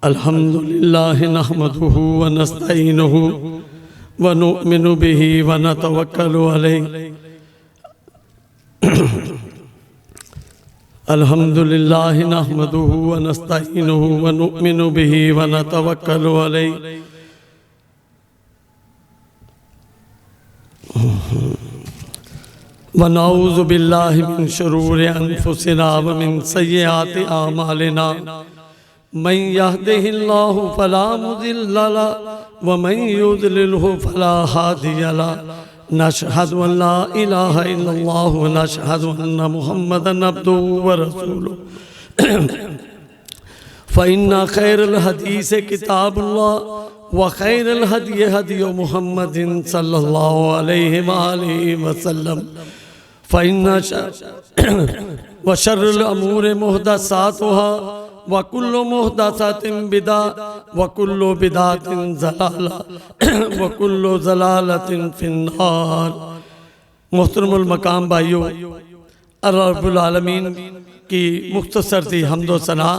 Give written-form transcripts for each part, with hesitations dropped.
अल्हम्दुलिल्लाह नहमदुहु व नस्तईनुहु व नुमिनु बिही व नतवक्कलु अलैहि। अल्हम्दुलिल्लाह नहमदुहु व नस्तईनुहु व नुमिनु बिही व नतवक्कलु अलैहि। व नऊज़ु बिल्लाहि मिन शुरूरि अनफुसिना व मिन सय्यिआति आमालिना। मन यहदिहिल्लाहु फला मुदिल्ल लहु व मन युद्लिलहु फला हादिय लहु। नशहदु अन ला इलाहा इल्लल्लाह व नशहदु अन्न मुहम्मदन अब्दुहु व रसूलुहु। फ़इन्ना खैरल हदीस किताबुल्लाह व खैरल हदी हदी मुहम्मदिन सल्लल्लाहु अलैहि व आलिहि वसल्लम। फ़इन्ना व शर्रुल अमूरि मुहदसातुहा व कुल्लु मुहदसातिन बिदा व कुल्लु बिदातिन ज़लाला व कुल्लु ज़लालतिन फिन्नार। मोहतरमुल मकाम भाइयों, अल्लाह रब्बुल आलमीन की मुख्तसर सी हम्दो सना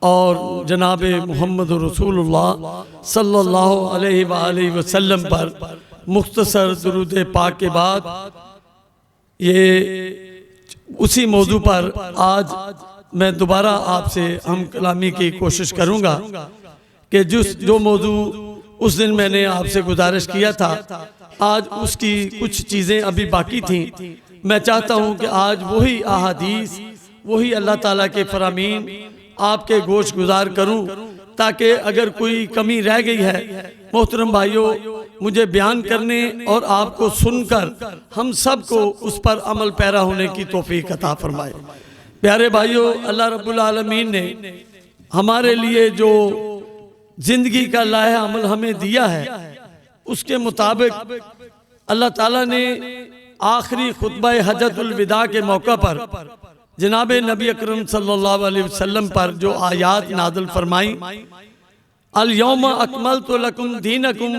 और जनाब मोहम्मद रसूलुल्लाह सल्लल्लाहु अलैहि वसल्लम पर मुख्तसर दुरूद पाक के बाद ये उसी मौजू पर आज मैं दोबारा आपसे हम कलामी की कोशिश करूंगा कि जो मौजू उस दिन मैंने आपसे गुजारिश किया था, आज उसकी कुछ चीज़ें अभी बाकी थीं। मैं चाहता हूं कि आज वही अहादीस, वही अल्लाह ताला के फरामीन आपके गोश गुजार करूं, ताकि अगर कोई कमी रह गई है मोहतरम भाइयों, मुझे बयान करने और आपको सुनकर हम सब को उस पर अमल पैरा होने की तौफीक अता फरमाए। प्यारे भाइयों, अल्लाह रब्बुल आलमीन ने हमारे लिए जो जिंदगी का लाया अमल हमें दिया है, उसके मुताबिक अल्लाह ताला ने आखिरी खुतबा हज्जतुल विदा के मौका पर जनाब नबी अकरम सल्लल्लाहु अलैहि वसल्लम पर जो आयात नाज़िल फरमाई, अल यौमा अकमलतु लकुम दीनकुम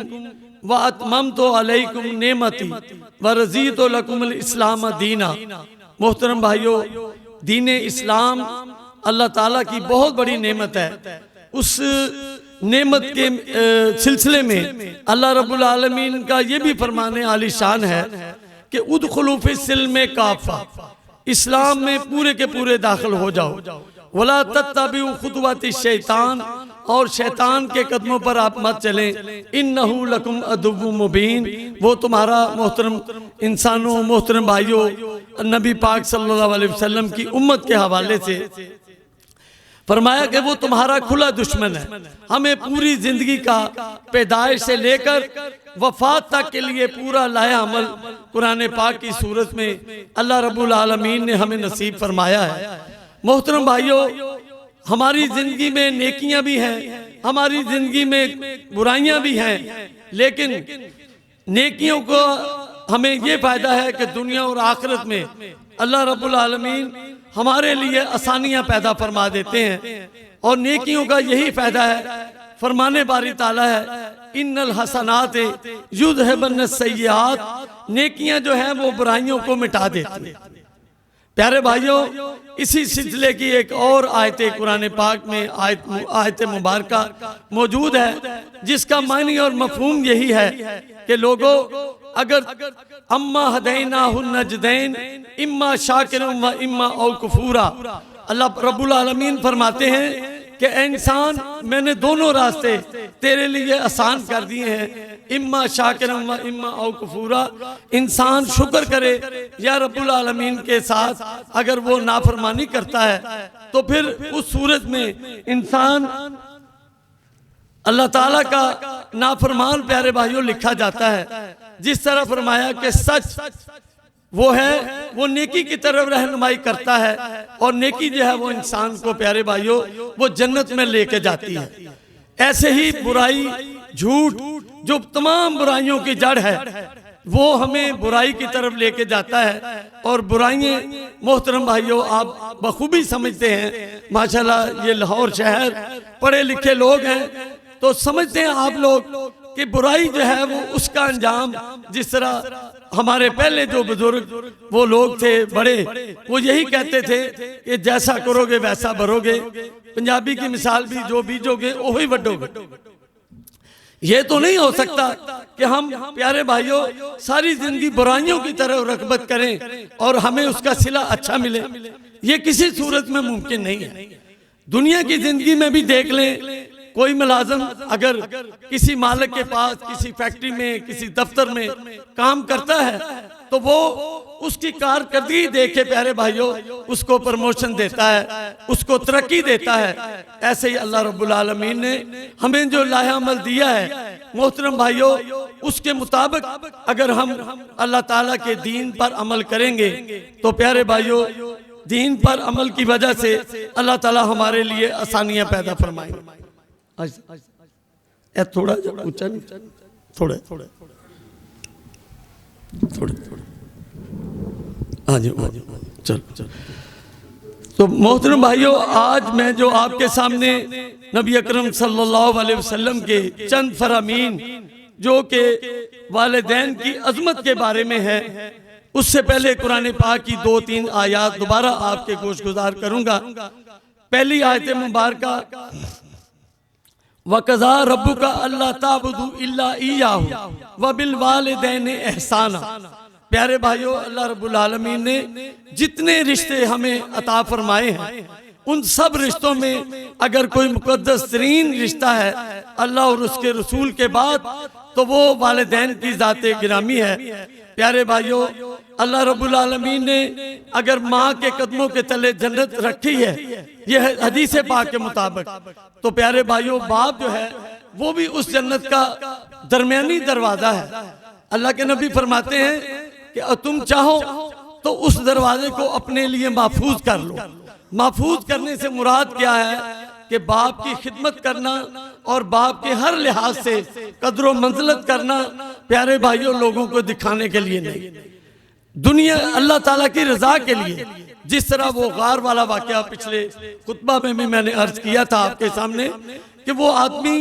व अतममतु अलैकुम नेमती व रज़ीतु लकुमुल इस्लाम दीना। मोहतरम भाइयों, दीन इस्लाम अल्लाह ताला की बहुत बड़ी नेमत है। उस नेमत के सिलसिले में अल्लाह रब्बुल आलमीन का ये भी फरमाने आली शान है कि उदखुलू फिस्सिल्म काफ़ा, इस्लाम में पूरे के पूरे दाखिल हो जाओ। वला तत्तबिउ खुतवाति शैतान, और शैतान के कदमों पर आप मत चलें। इन्नहु लकुम अदुव्वुम मुबीन, वो तुम्हारा मोहतरम इंसानों, मोहतरम भाइयों, नबी पाक सल्लल्लाहु अलैहि वसल्लम की उम्मत के हवाले से फरमाया कि वो तुम्हारा खुला दुश्मन है। हमें पूरी जिंदगी का पैदाइश से लेकर वफात तक के लिए पूरा लाया अमल कुरान पाक की सूरत में अल्लाह रब्बुल आलमीन ने हमें नसीब फरमाया है। मोहतरम भाइयों, हमारी जिंदगी में नेकियां भी हैं, हमारी जिंदगी में बुराइयां भी हैं, लेकिन नेकियों को हमें ये फायदा है कि दुनिया और आखिरत में अल्लाह रब्बुल आलमीन हमारे लिए आसानियां पैदा फरमा देते हैं। और नेकियों का यही फायदा है, फरमाने बारी ताला है, इन्नल हसनात युज़हिबन सय्यात, नेकियां जो हैं वो बुराइयों को मिटा देती हैं। प्यारे भाइयों, इसी सिलसिले की एक और आयत कुरान पाक में आयत मुबारका मौजूद है, जिसका मानी और मफहूम यही है कि लोगों, अगर अम्मा हदैनाहुन नजदैन इम्मा शाकिरन व इम्मा औ कुफूरा, अल्लाह रब्बुल आलमीन फरमाते हैं कि इंसान, मैंने दोनों रास्ते तेरे लिए आसान कर दिए हैं, इम्मा शाकिरन व इम्मा औ कुफूरा। इंसान शुक्र करे या रब्बुल आलमीन के साथ अगर वो नाफरमानी करता है तो फिर उस सूरत में इंसान अल्लाह ताला का नाफरमान प्यारे भाइयों लिखा जाता है। जिस तरह फरमाया कि सच वो है, वो नेकी की तरफ रहनुमाई करता है, और नेकी जो है वो इंसान को प्यारे भाइयों वो जन्नत में लेके जाती है। ऐसे ही बुराई, झूठ, जो तमाम बुराइयों की जड़ है, वो हमें बुराई की तरफ लेके जाता है। और बुराइयां मोहतरम भाइयों आप बखूबी समझते हैं, माशाल्लाह ये लाहौर शहर पढ़े लिखे लोग हैं, तो समझते हैं आप लोग कि बुराई जो है वो उसका अंजाम, जिस तरह हमारे पहले जो बुजुर्ग वो लोग थे बड़े, वो यही कहते थे कि जैसा करोगे वैसा भरोगे। पंजाबी की मिसाल भी जो बीजोगे वही वड्डोगे। ये तो नहीं हो सकता कि हम प्यारे भाइयों सारी जिंदगी बुराइयों की तरफ रगबत करें और हमें उसका सिला अच्छा मिले। ये किसी सूरत में मुमकिन नहीं है। दुनिया की जिंदगी में भी देख लें, कोई मुलाजिम अगर किसी मालिक के पास किसी फैक्ट्री में किसी दफ्तर में काम करता है तो वो उसकी कारकर्दगी देख के प्यारे भाइयों उसको प्रमोशन देता है, उसको तरक्की देता है। ऐसे ही अल्लाह रब्बुल आलमीन ने हमें जो लाहेअमल दिया है मोहतरम भाइयों, उसके मुताबिक अगर हम अल्लाह ताला के दीन पर अमल करेंगे तो प्यारे भाइयों दीन पर अमल की वजह से अल्लाह ताला हमारे लिए आसानियां पैदा फरमाएंगे। थोड़ा ऊंचा नहीं, थोड़ा थोड़ा थोड़ा थोड़ा, हाँ जी चलो। तो मोहतरम भाइयों, आज मैं जो आपके सामने नबी अकरम सल्लल्लाहु अलैहि वसल्लम के चंद फरामीन जो के वालिदैन की अजमत के बारे में है, उससे पहले कुरान पाक की 2-3 आयात दोबारा आपके गोशगुजार करूंगा। पहली आयत मुबारका वक़ज़ा रब्बुका अल्ला ताबुदू इल्ला इय्याहु व बिल वालिदैनि एहसाना। प्यारे भाइयों, अल्लाह रब्बुल आलमीन ने जितने रिश्ते हमें अता फरमाए हैं उन सब रिश्तों में अगर कोई मुकद्दस तरीन रिश्ता है अल्लाह और उसके रसूल के बाद तो वो वालिदैन की ज़ाते गिरामी है। प्यारे भाइयों, अल्लाह रब्बुल आलमीन ने अगर माँ के कदमों के तले जन्नत रखी है, यह हदीस पाक के मुताबिक, तो प्यारे भाइयों बाप जो है वो भी उस जन्नत का दरमियानी दरवाजा है। अल्लाह के नबी फरमाते हैं कि तुम चाहो तो उस दरवाजे को अपने लिए महफूज कर लो। महफूज करने से मुराद क्या है कि बाप की खिदमत करना और बाप के हर लिहाज से कदर मंजिलत करना प्यारे भाइयों लोगों को दिखाने के लिए नहीं, दुनिया अल्लाह ताला की रजा के लिए। जिस तरह वो गार वाला वाकया पिछले खुतबा में भी मैंने अर्ज किया था आपके सामने कि वो आदमी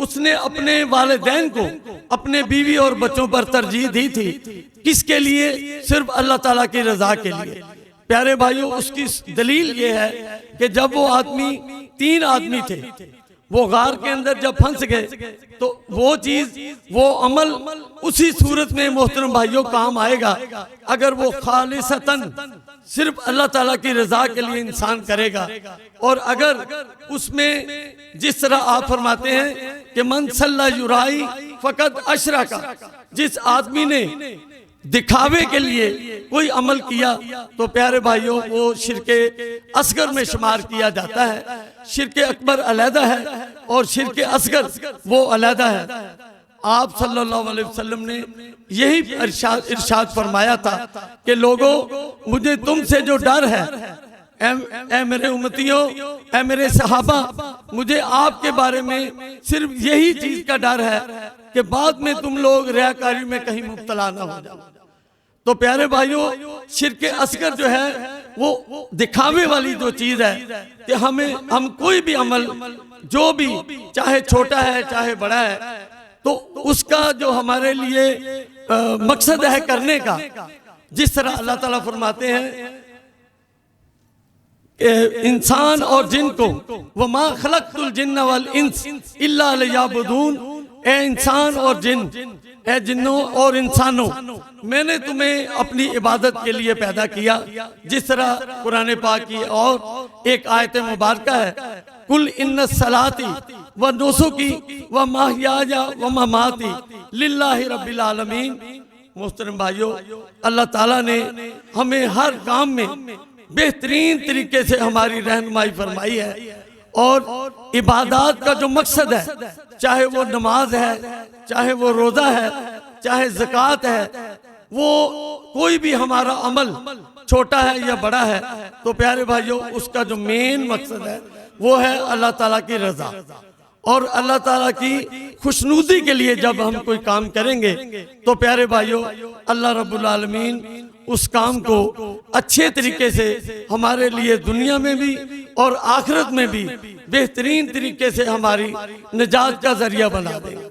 उसने अपने वालिदैन को अपने बीवी और बच्चों पर तरजीह दी थी, किसके लिए? सिर्फ अल्लाह ताला की रजा के लिए। प्यारे भाइयों, उसकी दलील ये है कि जब वो आदमी 3 आदमी थे, वो गार के अंदर जब फंस गए तो वो चीज वो अमल उसी सूरत में मोहतरम भाइयों काम आएगा अगर वो खालिसतन सिर्फ अल्लाह ताला की रजा के लिए इंसान करेगा। और अगर उसमें जिस तरह आप फरमाते हैं कि मन सल्ला युराई फकत अशरा का, जिस आदमी ने दिखावे के लिए कोई अमल किया तो प्यारे भाइयों वो शिरके असगर में शुमार किया जाता है। शिरके अकबर अलहदा है और शिरके असगर वो अलहदा है। आप सल्लल्लाहु अलैहि वसल्लम ने यही इरशाद फरमाया था कि लोगों, मुझे तुमसे जो डर है ए मेरे उम्मतियों, ए मेरे सहाबा, मुझे आपके बारे में सिर्फ यही चीज का डर है कि बाद में तुम लोग रियाकारी में कहीं मुब्तला ना हो जाओ। तो प्यारे भाइयों, शिरके असगर जो है वो दिखावे वाली जो चीज है कि हम कोई भी अमल जो भी चाहे छोटा है चाहे बड़ा है तो उसका जो हमारे लिए मकसद है करने का, जिस तरह अल्लाह ताला फरमाते हैं इंसान और जिन को वमा खलक़तुल जिन्ना वल इंस इल्ला लियअबुदून, ए इंसान और जिन, ए जिन्नों और इंसानों, मैंने तुम्हें अपनी इबादत के लिए पैदा किया। जिस तरह कुरान पाक की और एक आयत मुबारका है, कुल इन्ना सलाती व नुसुकी व महयाया व ममाती लिल्लाहि रब्बिल आलमीन। मोहतरम भाइयों, अल्लाह ताला ने हमें हर काम में बेहतरीन तरीके से हमारी रहनुमाई फरमाई है और इबादत का जो मकसद है, चाहे वो नमाज है, चाहे वो रोजा है, चाहे ज़कात है, वो कोई भी हमारा अमल छोटा है या बड़ा है तो प्यारे भाइयों उसका जो मेन मकसद है वो है अल्लाह ताला की रजा और अल्लाह ताला की खुशनुदी के लिए। जब हम कोई काम करेंगे तो प्यारे भाइयों अल्लाह रब्बुल आलमीन उस काम को अच्छे तरीके से हमारे लिए दुनिया में भी और आखिरत में भी बेहतरीन तरीके से हमारी निजात का जरिया बना देगा।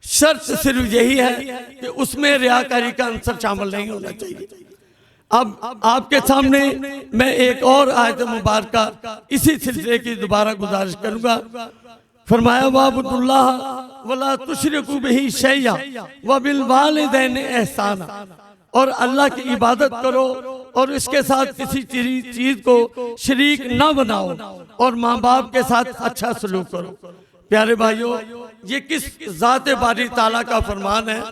शर्त सिर्फ यही है कि उसमें रियाकारी का अंसर शामिल नहीं होना चाहिए। अब आपके सामने मैं एक और आयत मुबारक इसी सिलसिले की दोबारा गुजारिश करूंगा। फरमाया वाबुदुल्लाह वला तुशरिकू बिही शैया व बिल वालिदैन एहसाना, और अल्लाह की इबादत करो और इसके साथ किसी चीज को शरीक ना बनाओ, और माँ बाप के साथ अच्छा सलूक करो। प्यारे भाइयों, ये किस ज़ात बारी ताला का फरमान है?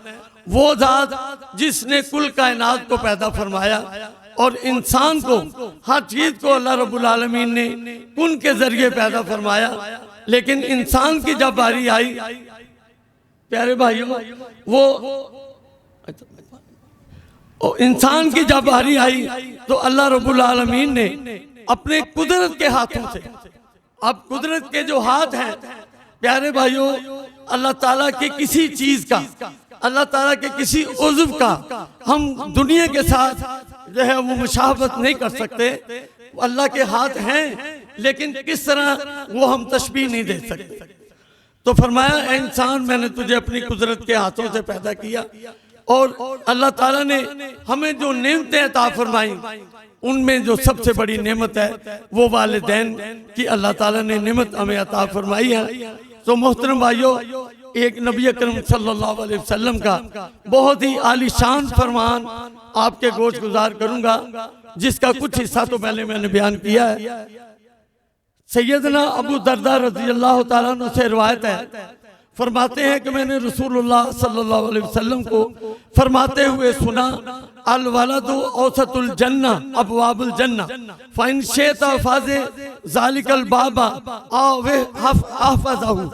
वो ज़ात जिसने कुल कायनात को पैदा फरमाया और इंसान को, हर चीज को अल्लाह रब्बुल आलमीन ने कुन के जरिए पैदा फरमाया। लेकिन इंसान की जब बारी आई, प्यारे भाइयों, वो इंसान की जब बारी आई तो अल्लाह रब्बुल आलमीन ने अपने कुदरत के हाथों से, अब कुदरत के जो हाथ हैं प्यारे भाइयों, अल्लाह ताला के किसी चीज का, अल्लाह ताला के किसी उज़्व का हम दुनिया के साथ जो है वो मुशाबहत नहीं कर सकते। अल्लाह के हाथ हैं, लेकिन किस तरह वो हम तशबीह नहीं दे सकते। तो फरमाया, ऐ इंसान, मैंने तुझे अपनी कुदरत के हाथों से पैदा किया, और अल्लाह ताला ने हमें जो नेमतें अता फरमाई, उनमें जो सबसे बड़ी नेमत है वो वालिदैन की अल्लाह ताला ने नेमत हमें अता फरमाई है। तो मोहतरम भाइयों, एक नबी अकरम सल्लल्लाहु अलैहि वसल्लम का बहुत ही आलीशान फरमान आपके गोश गुजार करूंगा, जिसका कुछ हिस्सा तो पहले मैंने बयान किया है। सैयदना अबू दरदा रज़ी अल्लाह ताला अन्हु से रिवायत है, फरमाते हैं कि मैंने रसूलुल्लाह सल्लल्लाहु अलैहि वसल्लम को फरमाते हुए सुना, अल वलदु औसतुल जन्ना अबवाबुल जन्ना फ़इन शिअता फ़ाज़े ज़ालिकल बाबा आव हफ़ज़हु।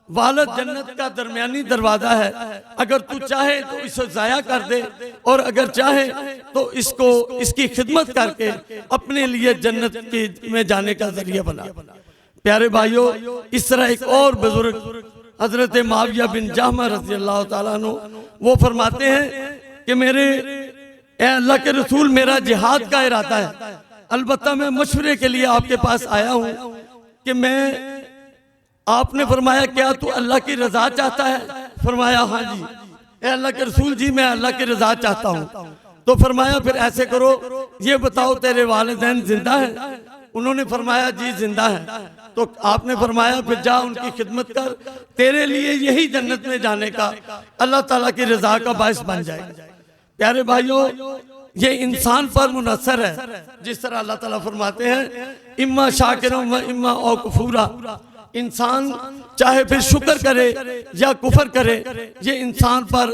वालद जन्नत का दरमियानी दरवाजा है, अगर तू चाहे तो इसे जाया कर दे, और अगर चाहे तो इसको, इसकी खिदमत करके अपने लिए जन्नत की में जाने का जरिया बना। प्यारे भाइयों, इस तरह एक और बुजुर्ग हजरत माविया बिन जहमा रज़ी अल्लाह ताला अन्हु, वो फरमाते हैं कि मेरे अल्लाह के रसूल, मेरा जिहाद का इरादा है, अलबत्ता मैं मशवरे के लिए आपके पास आया हूँ कि मैं, आपने फरमाया क्या तू अल्लाह की रजा चाहता है? फरमाया हाँ जी। ए अल्लाह के रसूल जी, मैं अल्लाह की रजा चाहता हूँ। तो फरमाया फिर ऐसे करो, ये बताओ तेरे वालिदैन जिंदा हैं? उन्होंने फरमाया जी जिंदा है। तो आपने फरमाया फिर जा उनकी खिदमत कर, तेरे लिए यही जन्नत में जाने का अल्लाह ताला की रजा का बायस बन जाएगा। प्यारे भाइयों, ये इंसान पर मुनसर है, जिस तरह अल्लाह ताला फरमाते हैं, इम्मा शाकिरुम व इम्मा औ कफूरा। इंसान चाहे फिर शुक्र करे या कुफर करे, ये इंसान पर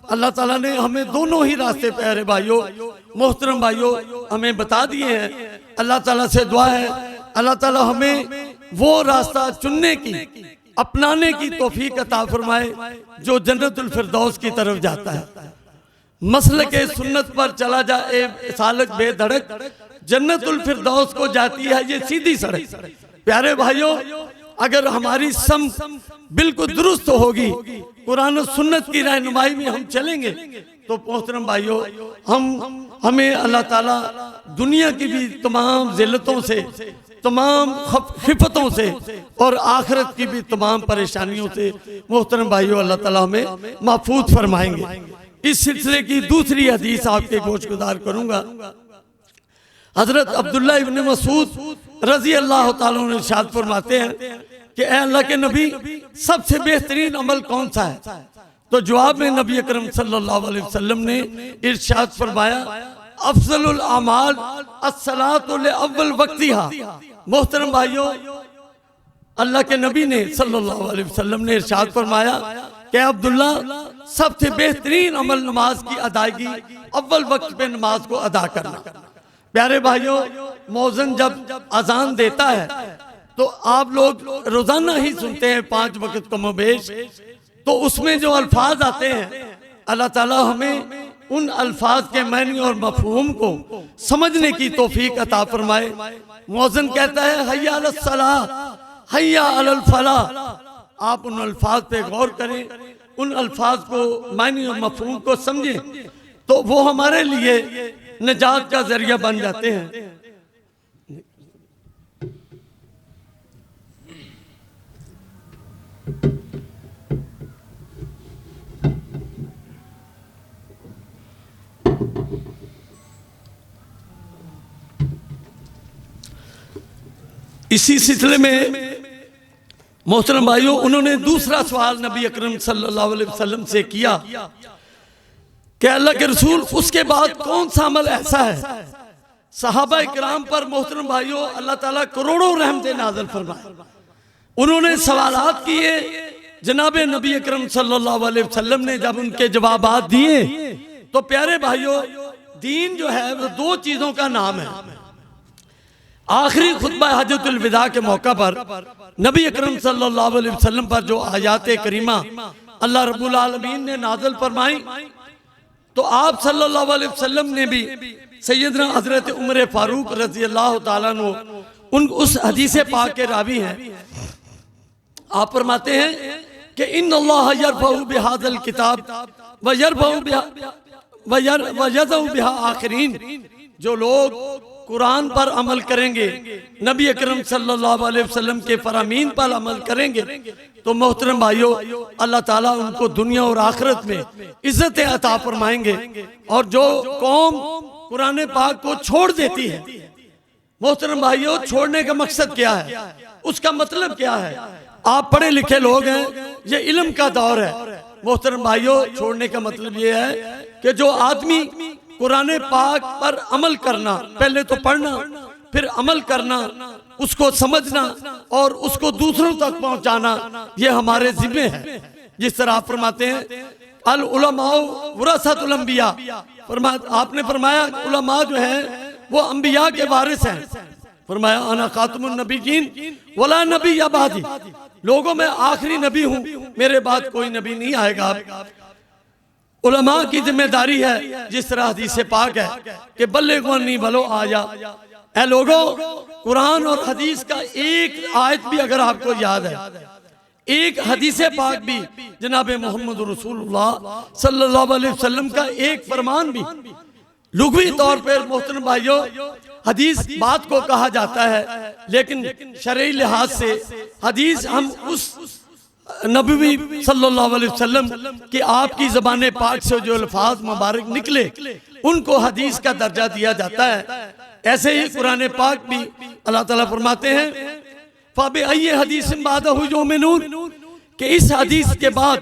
अल्लाह ताला ने हमें दोनों ही रास्ते, प्यारे भाइयों, मोहतरम भाइयों, हमें बता दिए हैं। अल्लाह ताला से दुआ है, अल्लाह ताला हमें वो रास्ता चुनने की, अपनाने की तौफीक अता फरमाए जो जन्नतुल फिरदौस की तरफ जाता है। मसलक के सुन्नत पर चला जाए सालक बेधड़क, जन्नतुल फिरदौस को जाती है ये सीधी सड़क। प्यारे भाइयों, अगर हमारी सम बिल्कुल दुरुस्त होगी, कुरान और सुन्नत की रहनुमाई में हम चलेंगे, तो मोहतरम भाइयों, हमें अल्लाह ताला दुनिया की भी तमाम जिल्लतों से, तमाम खिफतों से, और आखिरत की भी तमाम परेशानियों से मोहतरम भाइयों अल्लाह ताला हमें महफूज फरमाएंगे। इस सिलसिले की दूसरी हदीस आपके गोश गुजार करूंगा। हजरत अब्दुल्ला इब्न मसूद रजी अल्लाह ताला अन्हु इरशाद फरमाते हैं कि ऐ अल्लाह के नबी, सबसे बेहतरीन अमल कौन सा है? तो जवाब में नबी अकरम सल्लल्लाहु अलैहि वसल्लम ने इरशाद फरमाया, अफजलुल अमाल अस्सलातु लिअव्वल वक्तिहा। मोहतरम भाइयों, अल्लाह के नबी ने सल्लल्लाहु अलैहि वसल्लम ने इरशाद फरमाया कि अब्दुल्ला, सबसे बेहतरीन अमल नमाज की अदायगी, अव्वल वक्त पे नमाज को अदा करना। प्यारे भाइयों, मौज़िन जब अजान देता है तो आप लोग रोजाना ही सुनते हैं 5 वक्त कमोबेश, तो उसमें जो अल्फाज आते हैं, अल्लाह ताला हमें उन अल्फाज के मायने और मफहूम को समझने की तौफीक अता फरमाए। मौज़िन कहता है हय्या अलस सलाह, हय्या अलल फलाह। आप उन अल्फाज पे गौर करें, उन अल्फाज को, मायने और मफहूम को समझें, तो वो हमारे लिए निजात का जरिया बन जाते हैं। इसी सिलसिले में मोहतरम भाइयों, उन्होंने दूसरा सवाल नबी अकरम सल्लल्लाहु अलैहि वसल्लम से किया कि अल्लाह के रसूल उसके बाद कौन सा अमल ऐसा है सहाबा इकराम पर मोहतरम भाइयों अल्लाह ताला करोड़ों रहमतें नाज़िल फरमाए। उन्होंने सवालात किए, जनाब नबी अकरम सल्लल्लाहु अलैहि वसल्लम ने जब उनके जवाबात दिए तो प्यारे भाइयों दीन जो है वो दो चीज़ों का नाम है। आखिरी खुतबा हज्जतुल विदा के मौका पर नबी अकरम सल्लल्लाहु अलैहि वसल्लम पर जो आयात करीमा अल्लाह रब्बुल आलमीन ने नाज़िल फरमाई, तो आप सल्लल्लाहु अलैहि वसल्लम ने भी सैयदना हजरत उमर फारूक रज़ी अल्लाह ताला अन्हु उन उस हदीस पाक के रावी हैं। आप फरमाते हैं कि इन्नल्लाह यरफउ बिहाज़ल किताब व यरफउ बिहा आखिरीन, जो लोग कुरान पर अमल करेंगे, नबी अकरम सल्लल्लाहु अलैहि वसल्लम के फरामीन पर अमल करेंगे, तो मोहतरम भाइयों अल्लाह ताला उनको दुनिया और आखिरत में इज्जत अता फरमाएंगे। और जो कौम कुरान पाक को छोड़ देती है, मोहतरम भाइयों छोड़ने का मकसद क्या है, उसका मतलब क्या है? आप पढ़े लिखे लोग हैं, ये इल्म का दौर है। मोहतरम भाइयों छोड़ने का मतलब ये है कि जो आदमी कुरान पाक पर अमल करना, पहले तो पढ़ना फिर अमल करना, उसको समझना और उसको दूसरों तक पहुंचाना, ये हमारे जिम्मे है। जिस तरह आप फरमाते हैं अल उलमाउ वरसतुल अंबिया, आपने फरमाया उलमा जो है वो अंबिया के वारिस हैं। फरमाया अना खातमुन नबीयीन वला नबी बादी, लोगों में आखिरी नबी हूँ, मेरे बाद कोई नबी नहीं आएगा। उलमा की जिम्मेदारी है, जिस तरह हदीस पाक है कि बल्ले को नहीं भलो आया। ऐ लोगों, कुरान और हदीस का एक आयत भी अगर आपको याद है, एक हदीस पाक भी, जनाब मोहम्मद रसूलुल्लाह सल्लल्लाहु अलैहि वसल्लम का एक फरमान भी, लुग़वी तौर पर मोहतरम भाइयों हदीस बात को कहा जाता है, लेकिन शरई लिहाज से हदीस हम उस नबी सल्लल्लाहु अलैहि वसल्लम कि आपकी ज़बान पाक से जो अल्फाज मुबारक निकले उनको हदीस का दर्जा दिया जाता है। ऐसे ही कुरान पाक भी अल्लाह ताला फरमाते हैं फ़ाबि अय्यि हदीसिन बादहु युमिनून, कि इस हदीस के बाद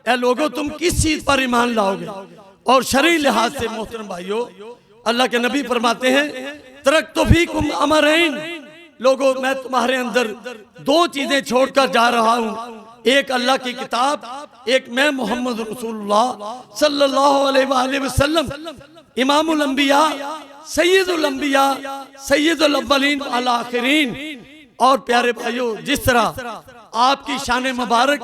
ऐ लोगों तुम किस चीज पर ईमान लाओगे। और शरई लिहाज से मोहतरम भाइयों अल्लाह के नबी फरमाते हैं तरक्तु फीकुम अमरैन, लोगों मैं तुम्हारे अंदर दो चीजें छोड़कर जा रहा हूँ, एक अल्लाह की किताब, एक मैं मोहम्मद रसूलुल्लाह सल्लल्लाहु अलैहि वसल्लम, इमामुल अंबिया सैयदुल अंबिया सैयदुल अव्वलीन वल आखिरीन। और प्यारे भाइयों जिस तरह आपकी शान मुबारक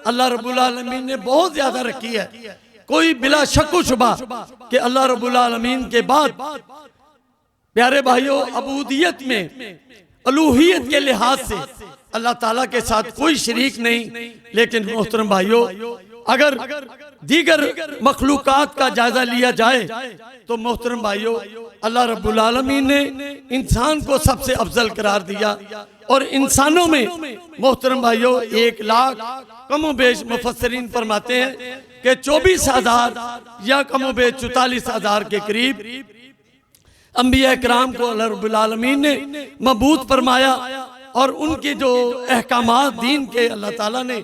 अल्लाह रब्बुल आलमीन ने बहुत ज्यादा रखी है, कोई बिला शक शुबा कि अल्लाह रब्बुल आलमीन के बाद प्यारे भाइयों अबूदियत में अलूहियत के लिहाज से अल्लाह ताला के साथ कोई शरीक नहीं। लेकिन मोहतरम भाइयों अगर दीगर मखलूकात का जायजा लिया जाए तो मोहतरम भाइयों अल्लाह रब्बुल आलमीन ने इंसान को सबसे अफजल करार दिया। और इंसानों में मोहतरम भाइयों 1 लाख कमोबेश मुफस्सिरीन फरमाते हैं कि 24,000 या कमोबेश 44,000 के करीब अंबिया किराम को अल्लाह रब्बुल आलमीन ने मबूत फरमाया। और उनके जो अहकामात दीन के अल्लाह ताला ने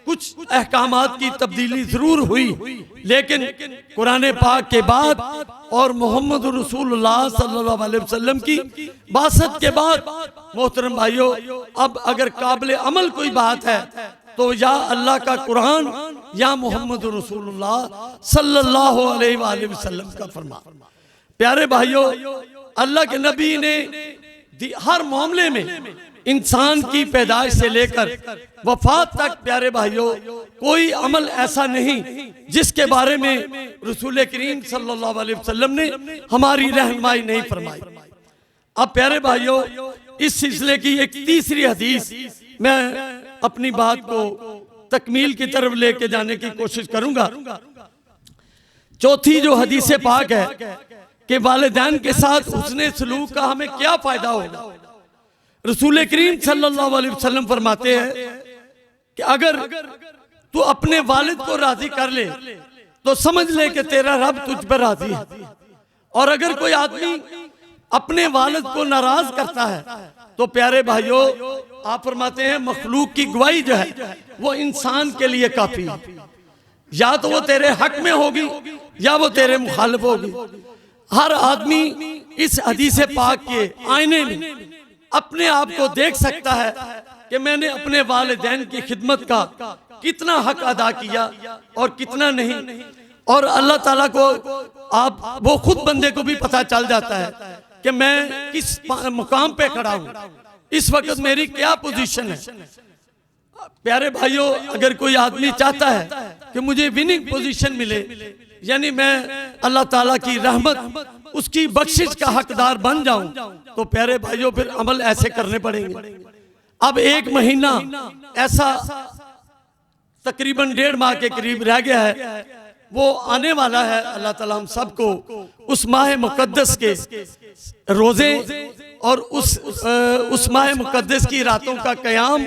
कुछ अहकामात की तब्दीली जरूर हुई, लेकिन कुरान पाक के बाद और मोहम्मद रसूलुल्लाह सल्लल्लाहु अलैहि वसल्लम की बासत के बाद मोहतरम भाइयों अब अगर काबिल अमल कोई बात है तो या अल्लाह का कुरान या मोहम्मद रसूलुल्लाह सल्लल्लाहु अलैहि वसल्लम का फरमान। प्यारे भाइयों अल्लाह के नबी ने हर मामले में इंसान की पैदाइश से लेकर वफात तक प्यारे भाइयों कोई अमल ऐसा नहीं जिसके बारे में रसूल करीम सल्लल्लाहु अलैहि वसल्लम ने हमारी रहनुमाई नहीं फरमाई। अब प्यारे भाइयों इस सिलसिले की एक तीसरी हदीस मैं अपनी बात को तकमील की तरफ लेके जाने की कोशिश करूंगा। चौथी जो हदीस पाक है कि वालिदैन के साथ हुस्ने सलूक का हमें क्या फायदा होगा। रसूल करीम सल्लल्लाहु अलैहि वसल्लम फरमाते हैं कि अगर तू अपने वालिद को राजी कर ले तो समझ ले कि तेरा रब तुझ पर राजी है। और अगर कोई आदमी अपने वालिद को नाराज करता है, तो प्यारे भाइयों आप फरमाते हैं मखलूक की गवाही जो है वो इंसान के लिए काफी है। या तो वो तेरे हक में होगी या वो तेरे मुखालिफ होगी। हर आदमी इस हदीस पाक के आईने में अपने आप को देख सकता है कि मैंने अपने वालिदैन की खिदमत का कितना हक अदा किया और कितना नहीं। और अल्लाह ताला को आप वो खुद बंदे को भी पता चल जाता है कि मैं किस मुकाम पे खड़ा हूँ, इस वक्त मेरी क्या पोजीशन है। प्यारे भाइयों, अगर कोई आदमी चाहता है कि मुझे विनिंग पोजीशन मिले, यानी मैं अल्लाह ताला की रहमत उसकी बख्शिश का हकदार बन जाऊं, तो प्यारे भाइयों फिर अमल ऐसे करने पड़ेंगे। अब 1 महीना ऐसा तकरीबन 1.5 माह के करीब रह गया है, वो आने वाला है। अल्लाह ताला हम सबको उस माह मुकद्दस के रोजे और उस माह मुकद्दस की रातों का क़याम,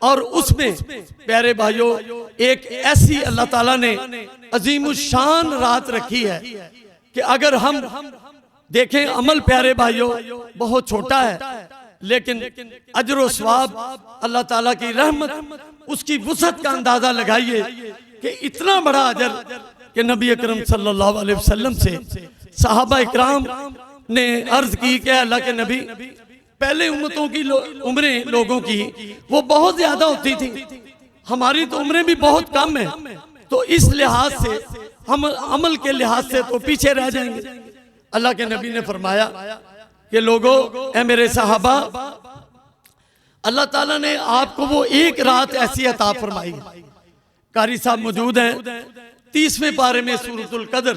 और उसमें प्यारे भाइयों एक ऐसी अल्लाह ताला ने अजीमुशान रात रखी है कि अगर हम देखें, अमल प्यारे भाइयों बहुत छोटा है, लेकिन अजर व सवाब अल्लाह ताला की रहमत उसकी वुसअत का अंदाजा लगाइए कि इतना बड़ा अजर कि नबी अकरम सल्लल्लाहु अलैहि वसल्लम से सहाबा इकराम ने अर्ज की कि अल्लाह के नबी, पहले उम्मतों की उम्रें लोगों की वो बहुत ज्यादा होती थी, हमारी तो उम्रें भी बहुत कम है, तो इस लिहाज से हम अमल के लिहाज से तो पीछे रह जाएंगे। अल्लाह के नबी ने फरमाया कि लोगों, ए मेरे सहाबा, अल्लाह ताला ने आपको वो एक रात ऐसी अता फरमाई। कारी साहब मौजूद हैं, 30वें पारे में सूरतुल कद्र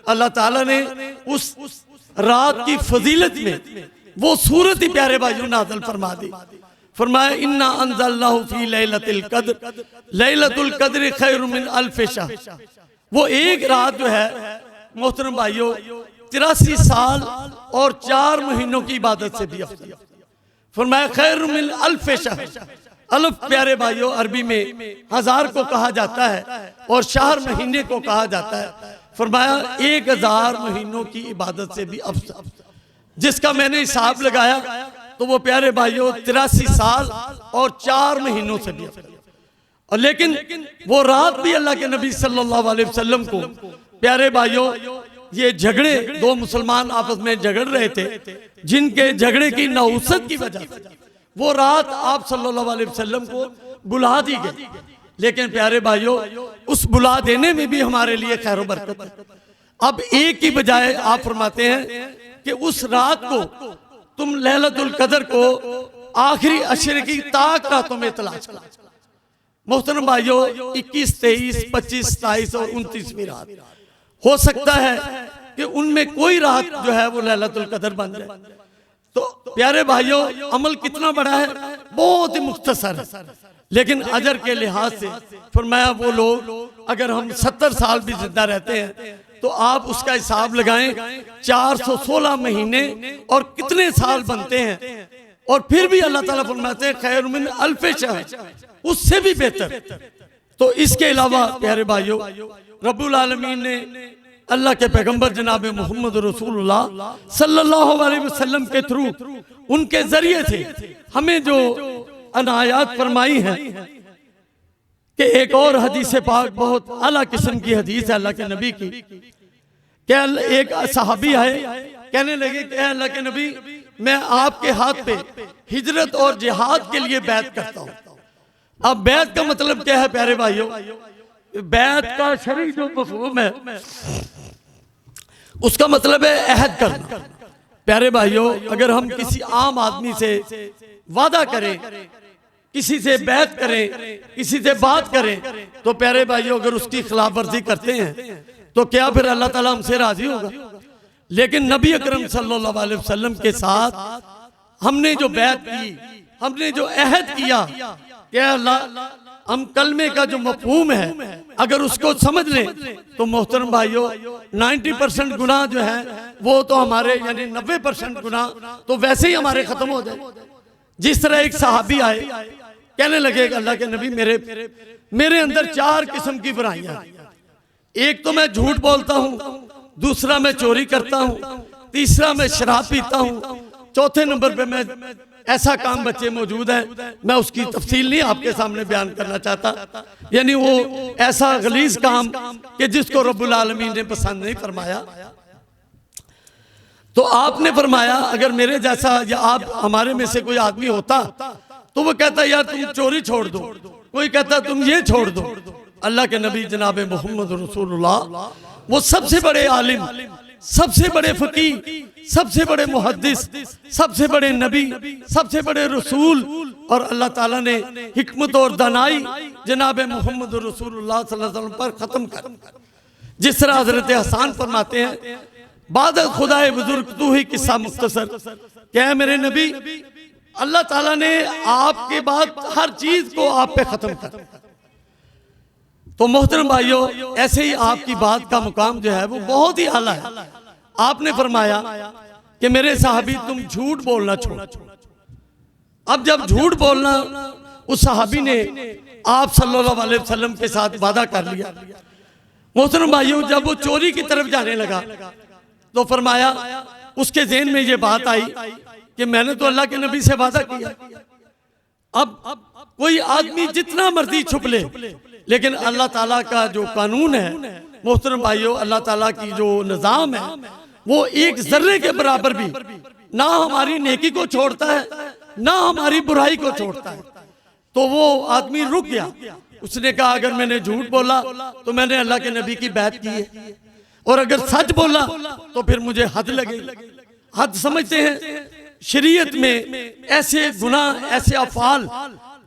अल्लाह ताला ने उस रात की फजीलत में वो सूरत ही प्यारे भाइयों नाज़िल फरमा दी। फरमाया इन्ना अंज़लनाहु फी लैलतिल कद्र, लैलतुल कद्र खैरुम मिन अल्फ शहर। वो एक रात जो है मोहतरम भाइयों 83 साल और 4 महीनों की इबादत से भी अफजल। फरमाया खैरुम मिन अल्फ शहर। अल्फ प्यारे भाइयों अरबी में 1000 को कहा जाता है और शहर महीने को कहा जाता है। फरमाया 1000 महीनों की इबादत से भी अफजल, जिसका मैंने हिसाब लगाया तो वो प्यारे भाइयों 83 साल और 4 महीनों से भी अफजल। और लेकिन वो रात भी अल्लाह के नबी सल्लल्लाहु अलैहि वसल्लम को प्यारे भाइयों, ये झगड़े 2 मुसलमान आपस में झगड़ रहे थे, जिनके झगड़े की नौसत की वजह से वो रात आप सल्लल्लाहु अलैहि वसल्लम को बुला दी गई। लेकिन प्यारे भाइयों, उस बुला देने में भी हमारे लिए खैर बरकत है। अब एक की बजाय आप फरमाते हैं कि उस रात को तुम लैलतुल कद्र को आखिरी अशरे की ताक रातों में तलाश करो। मोहतरम भाइयों, 21, 23, 25, 27 और 29वीं रात हो सकता है कि उनमें कोई रात जो है वो लैलतुल कद्र बन जाए। तो प्यारे भाइयों, अमल कितना बड़ा है, बहुत ही मुख्तसर है, लेकिन अजर के लिहाज से फरमाया वो लोग अगर हम 70 साल भी जिंदा रहते हैं तो आप उसका हिसाब लगाएं, 416 महीने और कितने साल बनते हैं। और फिर भी अल्लाह ताला फरमाते हैं खैर मिन अल्फ शहर, उससे भी बेहतर। तो इसके अलावा प्यारे भाइयों, रब्बुल आलमीन ने अल्लाह के पैगंबर जनाब मोहम्मद रसूलुल्लाह सल्लल्लाहु अलैहि वसल्लम के थ्रू, उनके जरिए से हमें जो अनायात फरमाई है कि एक और हदीस पाक बहुत आला किस्म की हदीस है अल्लाह के नबी की। क्या एक सहाबी आए, कहने लगे कि अल्लाह के नबी, मैं आपके हाथ पे हिजरत और जिहाद के लिए बैत करता हूँ। अब बैत का मतलब क्या है प्यारे भाइयों? बैत का शरई जो मफहूम है उसका मतलब है अहद करना। प्यारे भाइयों, अगर हम किसी आम आदमी से वादा करें, किसी से बैत करें, किसी से बात करें, तो प्यारे भाइयों अगर उसकी खिलाफ वर्जी करते हैं तो क्या फिर अल्लाह ताला हमसे राजी होगा? लेकिन नबी अकरम सल्लल्लाहु अलैहि वसल्लम के साथ हमने जो बैत की, हमने जो अहद किया, क्या अल्लाह हम कलमे का जो मफहूम है अगर उसको समझ लें तो मोहतरम भाइयों 90% गुनाह जो है वो तो हमारे, यानी 90% गुनाह तो वैसे ही हमारे खत्म हो जाए। जिस तरह एक सहाबी आए, कहने लगे अल्लाह के नबी, मेरे अंदर 4 किस्म की बुराइयां, एक तो मैं झूठ बोलता हूँ, दूसरा मैं चोरी करता हूँ, तीसरा मैं शराब पीता हूँ, चौथे नंबर पे मैं ऐसा काम बच्चे मौजूद है, मैं उसकी तफसील नहीं आपके सामने बयान करना चाहता, यानी वो ऐसा गलीज काम कि जिसको रब्बुल आलमीन ने पसंद नहीं फरमाया। तो आपने फरमाया अगर मेरे जैसा या आप हमारे में से कोई आदमी होता तो वो कहता यार तुम चोरी छोड़ दो, कोई कहता तुम ये छोड़ दो। अल्लाह के नबी जनाब मोहम्मद रसूलुल्लाह वो सबसे बड़े आलिम, सबसे बड़े फकीह, सबसे बड़े मुहद्दिस, सबसे बड़े नबी, सबसे बड़े रसूल, और अल्लाह ताला ने हिकमत और दानाई जनाब मोहम्मद रसूलुल्लाह सल्लल्लाहु अलैहि वसल्लम पर खत्म कर। जिस तरह हजरत हसन फरमाते हैं बाद खुदाए बुजुर्ग तू ही किस्सा मुख्तसर, क्या है मेरे नबी अल्लाह ताला ने आपके बाद हर चीज को आप पे खत्म कर। तो मोहतरम भाइयों ऐसे ही आपकी बात का मुकाम जो है वो बहुत ही आला है। आपने फरमाया कि मेरे साहबी तुम झूठ बोलना छोड़ो। अब जब झूठ बोलना उस साहबी ने आप सल्लल्लाहु अलैहि वसल्लम के साथ वादा कर लिया, मोहतरम भाइयों जब वो चोरी की तरफ जाने लगा तो फरमाया उसके ज़हन में ये बात आई कि मैंने तो अल्लाह के नबी से वादा किया। अब कोई आदमी जितना मर्जी छुप ले, लेकिन अल्लाह ताला का जो कानून है मोहतरम भाइयों, अल्लाह ताला की जो निज़ाम है वो एक जर्रे के बराबर भी ना हमारी नेकी को छोड़ता है ना हमारी बुराई को छोड़ता है। तो वो आदमी रुक गया, उसने कहा अगर मैंने झूठ बोला तो मैंने अल्लाह के नबी की बैत की है, और अगर सच बोला तो फिर मुझे हद लगेगी। हद समझते हैं शरीयत में ऐसे गुनाह, ऐसे अफाल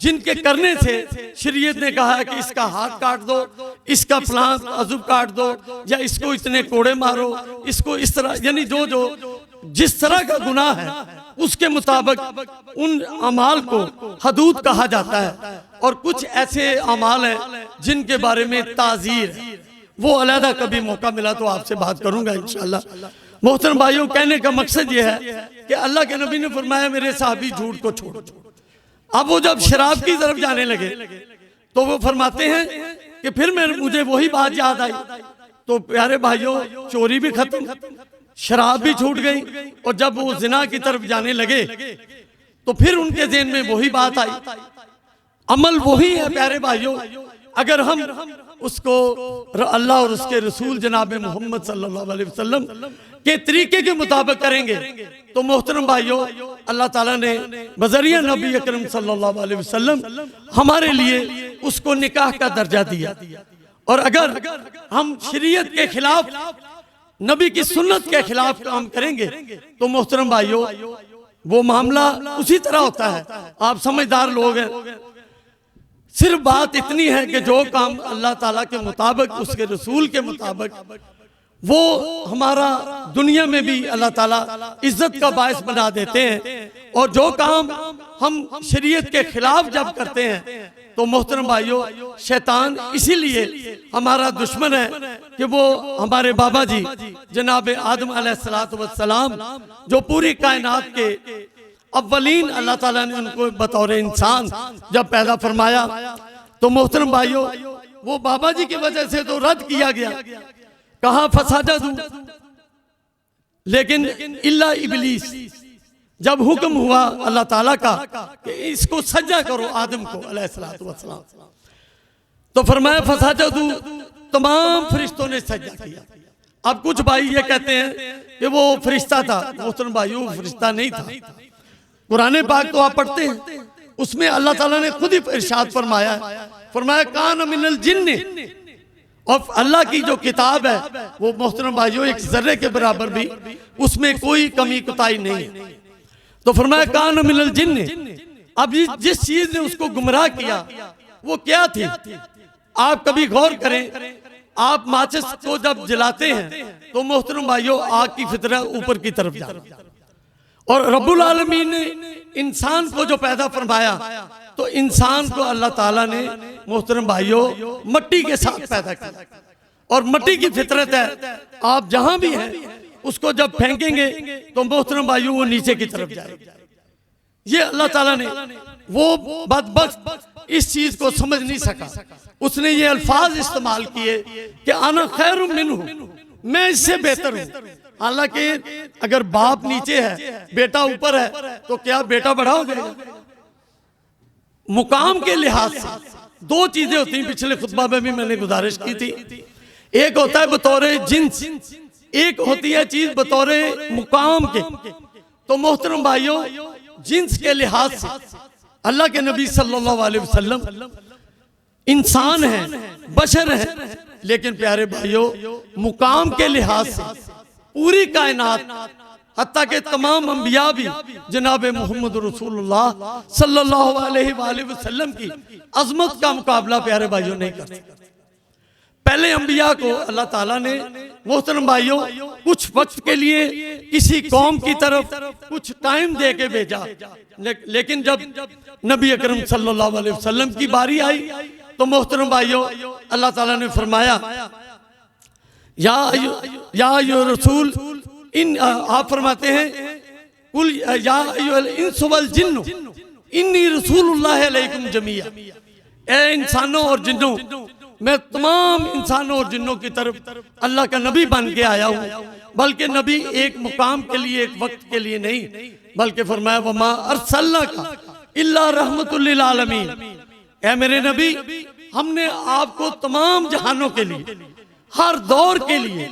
जिनके करने से शरीयत ने कहा है कि इसका हाथ काट दो, इसका फलां अज़ुब काट दो, या इसको इतने कोड़े मारो, इसको इस तरह, यानी जो जो जिस तरह का गुनाह है उसके मुताबिक उन अमाल को हदूद कहा जाता है। और कुछ ऐसे अमाल हैं जिनके बारे में ताज़ीर है, वो अलहदा कभी मौका मिला तो आपसे बात करूंगा इंशाअल्लाह। मोहतरम भाइयों कहने का मकसद ये है कि अल्लाह के नबी ने फरमाया मेरे साहबी झूठ को छोड़ो। अब वो जब शराब की तरफ जाने लगे तो वो फरमाते हैं कि फिर मुझे वही बात याद आई। तो प्यारे भाइयों चोरी भी खत्म, शराब भी छूट गई, और जब वो जिना की तरफ जाने लगे तो फिर उनके ज़हन में वही बात आई। अमल वही है प्यारे भाइयों, अगर हम उसको अल्लाह और उसके रसूल जनाब मोहम्मद सल्लल्लाहु अलैहि वसल्लम के तरीके के मुताबिक करेंगे तो मोहतरम भाइयों अल्लाह ताला ने बज़रिया नबी अकरम सल्लल्लाहु अलैहि वसल्लम हमारे लिए उसको निकाह का दर्जा दिया। और अगर हम शरीयत के खिलाफ, नबी की सुन्नत के खिलाफ काम करेंगे तो मोहतरम भाइयों वो मामला उसी तरह होता है। आप समझदार लोग हैं, सिर्फ बात इतनी है कि जो काम अल्लाह ताला के मुताबिक, उसके रसूल के मुताबिक, वो हमारा दुनिया में भी अल्लाह ताला इज्जत का बायस बना देते हैं। और जो काम हम शरीयत के खिलाफ जब करते हैं तो मोहतरम भाइयों शैतान इसीलिए हमारा दुश्मन है कि वो हमारे बाबा जी जनाब आदम अलैहिस्सलातु वस्सलाम जो पूरी कायनात के अव्वलीन अल्लाह ताला ने उनको बतौर इंसान जब पैदा फरमाया तो मोहतरम भाइयों वो बाबा जी की वजह से तो रद्द किया गया, कहा फसाजदू, लेकिन इल्ला इबलीस जब हुक्म हुआ अल्लाह ताला का कि इसको सज्जा करो आदम को अलैहिस्सलातु वस्सलाम, तो फरमाया फसाजदू, तमाम फरिश्तों ने सज्जा किया। अब कुछ भाई ये कहते हैं कि वो फरिश्ता था, मोहतरम भाइयों फरिश्ता नहीं था। कुरान पाक तो आप पढ़ते हैं, उसमें अल्लाह ताला ने खुद ही इरशाद फरमाया, फरमाया कान मिनल जिन्न, और अल्लाह की जो किताब है वो मोहतरम भाइयों एक जर्रे के बराबर भी उसमें कोई कमी कुताई नहीं है। तो फरमाया कान मिनल जिन्न। अब जिस चीज ने उसको गुमराह किया वो क्या थी? आप कभी गौर करें, आप माचिस को जब जलाते हैं तो मोहतरम भाइयों आग की फितरत ऊपर की तरफ जाती है, और रब्बुल आलमीन ने इंसान को जो पैदा फरमाया तो इंसान को अल्लाह ताला ने मोहतरम भाइयों मट्टी के साथ पैदा किया, और मट्टी की फितरत है आप जहां भी हैं उसको जब फेंकेंगे तो मोहतरम भाइयों वो नीचे की तरफ जाएगी। ये अल्लाह ताला ने, वो बदबख्त इस चीज को समझ नहीं सका, उसने ये अल्फाज इस्तेमाल किए कि आना खैरुम मिन्हु, मैं इससे बेहतर हूँ। हालांकि अगर बाप नीचे है बेटा ऊपर है तो क्या बेटा बड़ा हो जाएगा? मुकाम के लिहाज से दो चीजें होती हैं, पिछले खुतबा में भी मैंने गुजारिश की थी। एक होता है बतौरे जिन्स, एक होती है चीज बतौरे मुकाम के। तो मोहतरम भाइयों, जिन्स के लिहाज से अल्लाह के नबी सल्लल्लाहु अलैहि वसल्लम इंसान हैं, बशर हैं, लेकिन प्यारे भाइयों मुकाम के लिहाज से पूरी कायनात हत्ता के तमाम अंबिया भी जनाब मोहम्मद रसूलुल्लाह सल्लल्लाहु अलैहि वसल्लम की अजमत का मुकाबला प्यारे भाइयों नहीं कर सकते। पहले अंबिया को अल्लाह ताला ने मोहतरम भाइयों कुछ वक्त के लिए किसी कौम की तरफ कुछ टाइम दे के भेजा, लेकिन जब नबी अकरम सल्लल्लाहु अलैहि वसल्लम की बारी आई तो मोहतरम भाइयों अल्लाह ताला ने फरमाया या रसूल इन, आप फरमाते हैं कुल या इंस वल जिन्नु इन्नी रसूलुल्लाह अलैकुम जमीआ, ए इंसानों और जिन्नों मैं तमाम इंसानों और जिन्नों की तरफ अल्लाह का नबी बन के आया हूँ। बल्कि नबी एक मुकाम के लिए, एक वक्त के लिए नहीं, बल्कि फरमाया वमा अर्सलनाका इल्ला रहमतुल लिल आलमीन, ऐ मेरे नबी हमने आपको तमाम जहानों के लिए, हर दौर के लिए,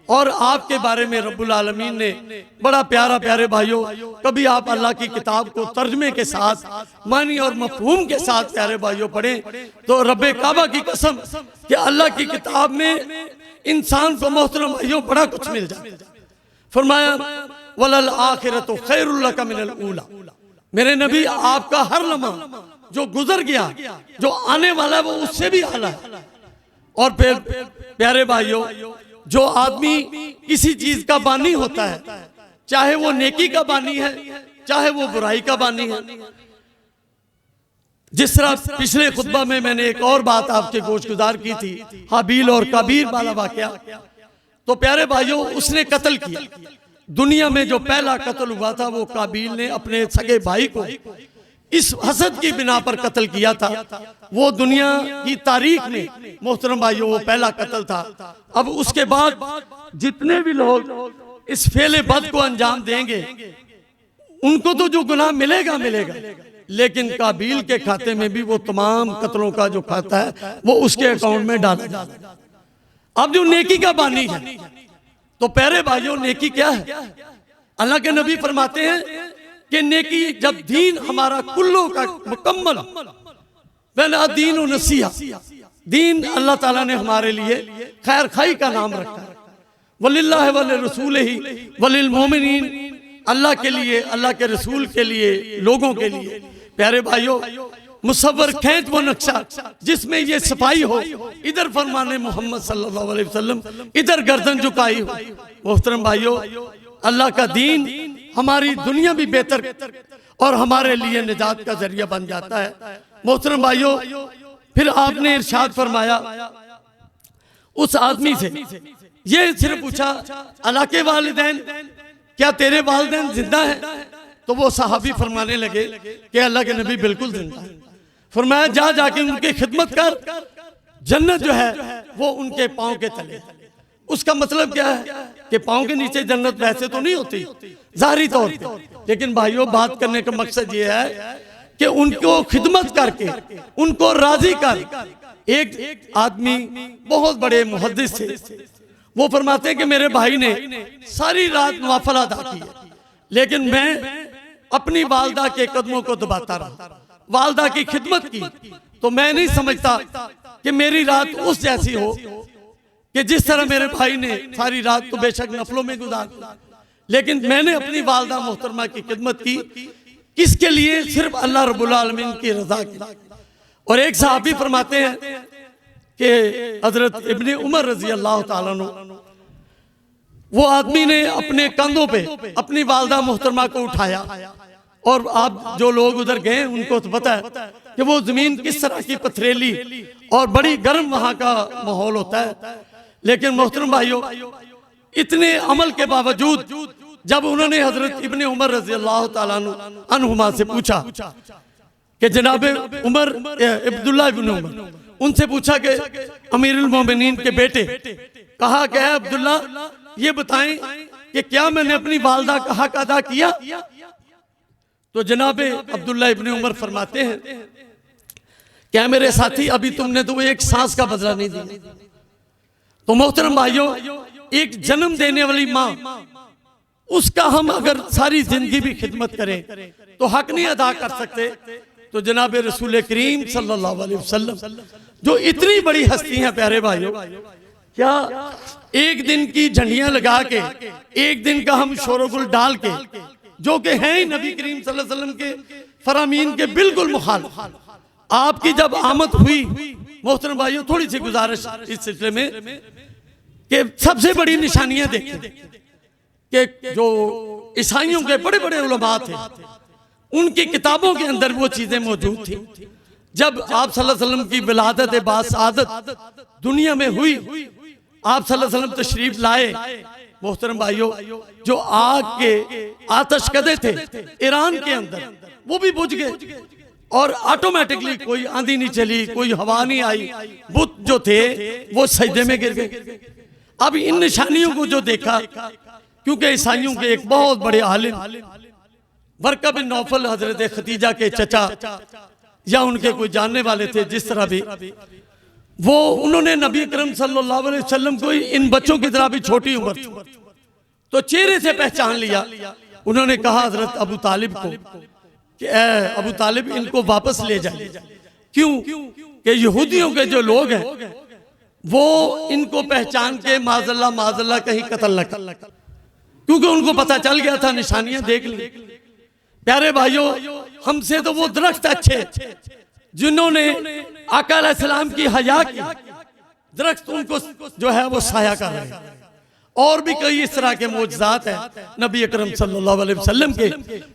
और आपके बारे में रब्बुल आलमीन ने बड़ा प्यारा, प्यारे भाइयों कभी आप अल्लाह की किताब को तर्जमे के साथ मानी और मफहूम के साथ प्यारे भाइयों पढ़ें तो रब्बे काबा की कसम कि अल्लाह की किताब में इंसान को मोहतरम भाइयों बड़ा कुछ मिल जाए। फरमाया वलल आखिरतु खैरुल लका मिनल ऊला, मेरे नबी आपका हर लम्हा जो गुजर गया, जो आने वाला है वो उससे भी आला है। और फिर प्यारे भाइयों जो आदमी किसी चीज का बानी होता है, चाहे वो नेकी का बानी है चाहे वो बुराई का बानी है, जिस तरह पिछले खुतबा में मैंने एक और बात आपके गोशगुजार की थी, हाबील और काबील वाला वाकया, तो प्यारे भाइयों उसने कत्ल किया। दुनिया में जो पहला कत्ल हुआ था वो काबील ने अपने सगे भाई को इस हसद की बिना पर कत्ल किया था। वो दुनिया की तारीख में मोहतरम भाइयों वो पहला कत्ल था। अब उसके बाद जितने भी लोग इस फेले बद को अंजाम देंगे उनको तो जो गुनाह मिलेगा मिलेगा, लेकिन काबील के खाते में भी वो तमाम कत्लों का जो खाता है वो उसके अकाउंट में डाला जाता। अब जो नेकी का बानी है तो प्यारे भाइयों नेकी क्या है? अल्लाह के नबी फरमाते हैं कि नेकी जब दीन हमारा कुल्लो का मुकम्मल, दीन और नसीहा, दीन अल्लाह ताला ने हमारे लिए खैर खाई का नाम रखा है, वलिल्लाहि वलिल रसूलिही वलिल मोमिनीन, अल्लाह के लिए, अल्लाह के रसूल के लिए, लोगों के लिए। प्यारे भाइयों मुसव्वर खैत वो नक्शा जिसमें ये सफाई हो, इधर फरमाने मोहम्मद सल्लल्लाहु अलैहि वसल्लम, इधर गर्दन झुकाई हो। मोहतरम भाइयों अल्लाह का दीन हमारी दुनिया भी बेहतर और हमारे लिए निजात का जरिया बन जाता है। मोहतरम भाइयों फिर आपने इरशाद फरमाया उस आदमी से, ये सिर्फ पूछा अल्लाह के वालिदैन क्या तेरे वालिदैन जिंदा हैं? तो वो सहाबी फरमाने लगे कि अल्लाह के नबी बिल्कुल जिंदा है। फरमाया जा जाके उनकी खिदमत कर, जन्नत जो है वो उनके पांव के तले। उसका मतलब क्या है कि पांव के नीचे जन्नत वैसे तो नहीं होती जाहिरी तौर पे, लेकिन भाइयों बात करने का मकसद ये है कि उनको खिदमत करके उनको राजी कर। एक आदमी बहुत बड़े मुहद्दिस थे, वो फरमाते हैं कि मेरे भाई ने सारी रात नवाफिल अदा किए, लेकिन मैं अपनी वालदा के कदमों को दबाता रहा, वालदा की खिदमत की, तो मैं नहीं समझता कि मेरी रात उस जैसी हो कि जिस तरह मेरे भाई ने सारी रात तो बेशक नफलों में गुजार दी, लेकिन मैंने अपनी वालदा मोहतरमा की खिदमत की, किसके लिए? सिर्फ अल्लाह रब्बुल आलमीन की रजा के लिए। और एक सहाबी फरमाते हैं कि हजरत इब्ने उमर रजी अल्लाह ताला अन्हु, वो आदमी ने अपने कंधों पे अपनी वालदा मोहतरमा को उठाया, और आप जो लोग उधर गए उनको तो पता है कि वो जमीन किस तरह की पथरेली और बड़ी गर्म वहां का माहौल होता है। लेकिन मोहतरम भाइयों इतने अमल के बावजूद जब उन्होंने हजरत इब्ने उमर रजी अल्लाह ताला अन्हुमा से पूछा कि जनाबे उमर अब्दुल्लाह इब्ने उमर, उनसे पूछा कि अमीरुल मोमिनीन के बेटे, कहा कि अब्दुल्ला ये बताएं कि क्या मैंने अपनी वालदा का हक अदा किया? तो जनाबे अब्दुल्ला इब्ने उमर फरमाते हैं, क्या मेरे साथी अभी तुमने तो एक सांस का बदला नहीं दिया। तो मोहतरम भाइयों, एक जन्म देने वाली माँ, उसका हम अगर सारी जिंदगी भी खिदमत करें तो हक नहीं अदा कर सकते। तो जनाबे रसूल करीम सल्लल्लाहु अलैहि वसल्लम जो इतनी बड़ी हस्ती हैं प्यारे भाइयों, क्या एक दिन की झंडियां लगा के, एक दिन का हम शोरगुल डाल के, जो कि हैं ही नबी करीम सल्लल्लाहु अलैहि वसल्लम के फरामीन के बिल्कुल मुखालिफ, आपकी जब आमद हुई, मोहतरम भाइयों थोड़ी सी गुजारिश इस सिलसिले में कि सबसे बड़ी निशानियां देखें कि जो ईसाइयों के बड़े बड़े उलमा थे, उनकी किताबों के अंदर वो चीजें मौजूद थी। जब आप सल्लल्लाहु अलैहि वसल्लम की विलादत बासआदत दुनिया में हुई, आप सल्लल्लाहु अलैहि वसल्लम तशरीफ लाए, मोहतरम भाइयों जो आग के आतश कदे थे ईरान के अंदर, वो भी बुझ गए और ऑटोमेटिकली कोई आंधी नहीं चली, कोई हवा नहीं आई, बुत जो थे वो सजदे में गिर गए। अब इन निशानियों को जो देखा, क्योंकि ईसाइयों के एक बहुत बड़े आलिम वर्का बिन नौफल हजरत खदीजा के चचा या उनके कोई जानने वाले थे, जिस तरह भी वो, उन्होंने नबी करम सल्लल्लाहु अलैहि वसल्लम को इन बच्चों की तरह भी छोटी उम्र थी तो चेहरे से पहचान लिया। उन्होंने कहा हजरत अबू तालिब को कि अबू तालिब इनको वापस ले जाए। क्यों कि यहूदियों के जो लोग हैं वो इनको पहचान के माजल्ला कहीं कत्ल न कर, क्योंकि उनको पता चल गया था, निशानियां देख ली। प्यारे भाइयों, हमसे तो वो दरख्त अच्छे जिन्होंने आका अलैहिस्सलाम की हया की, दरख्त उनको जो है वो साया कर रहे हैं। और भी कई इस तरह के मौजज़ात हैं नबी अकरम सल्लल्लाहु अलैहि वसल्लम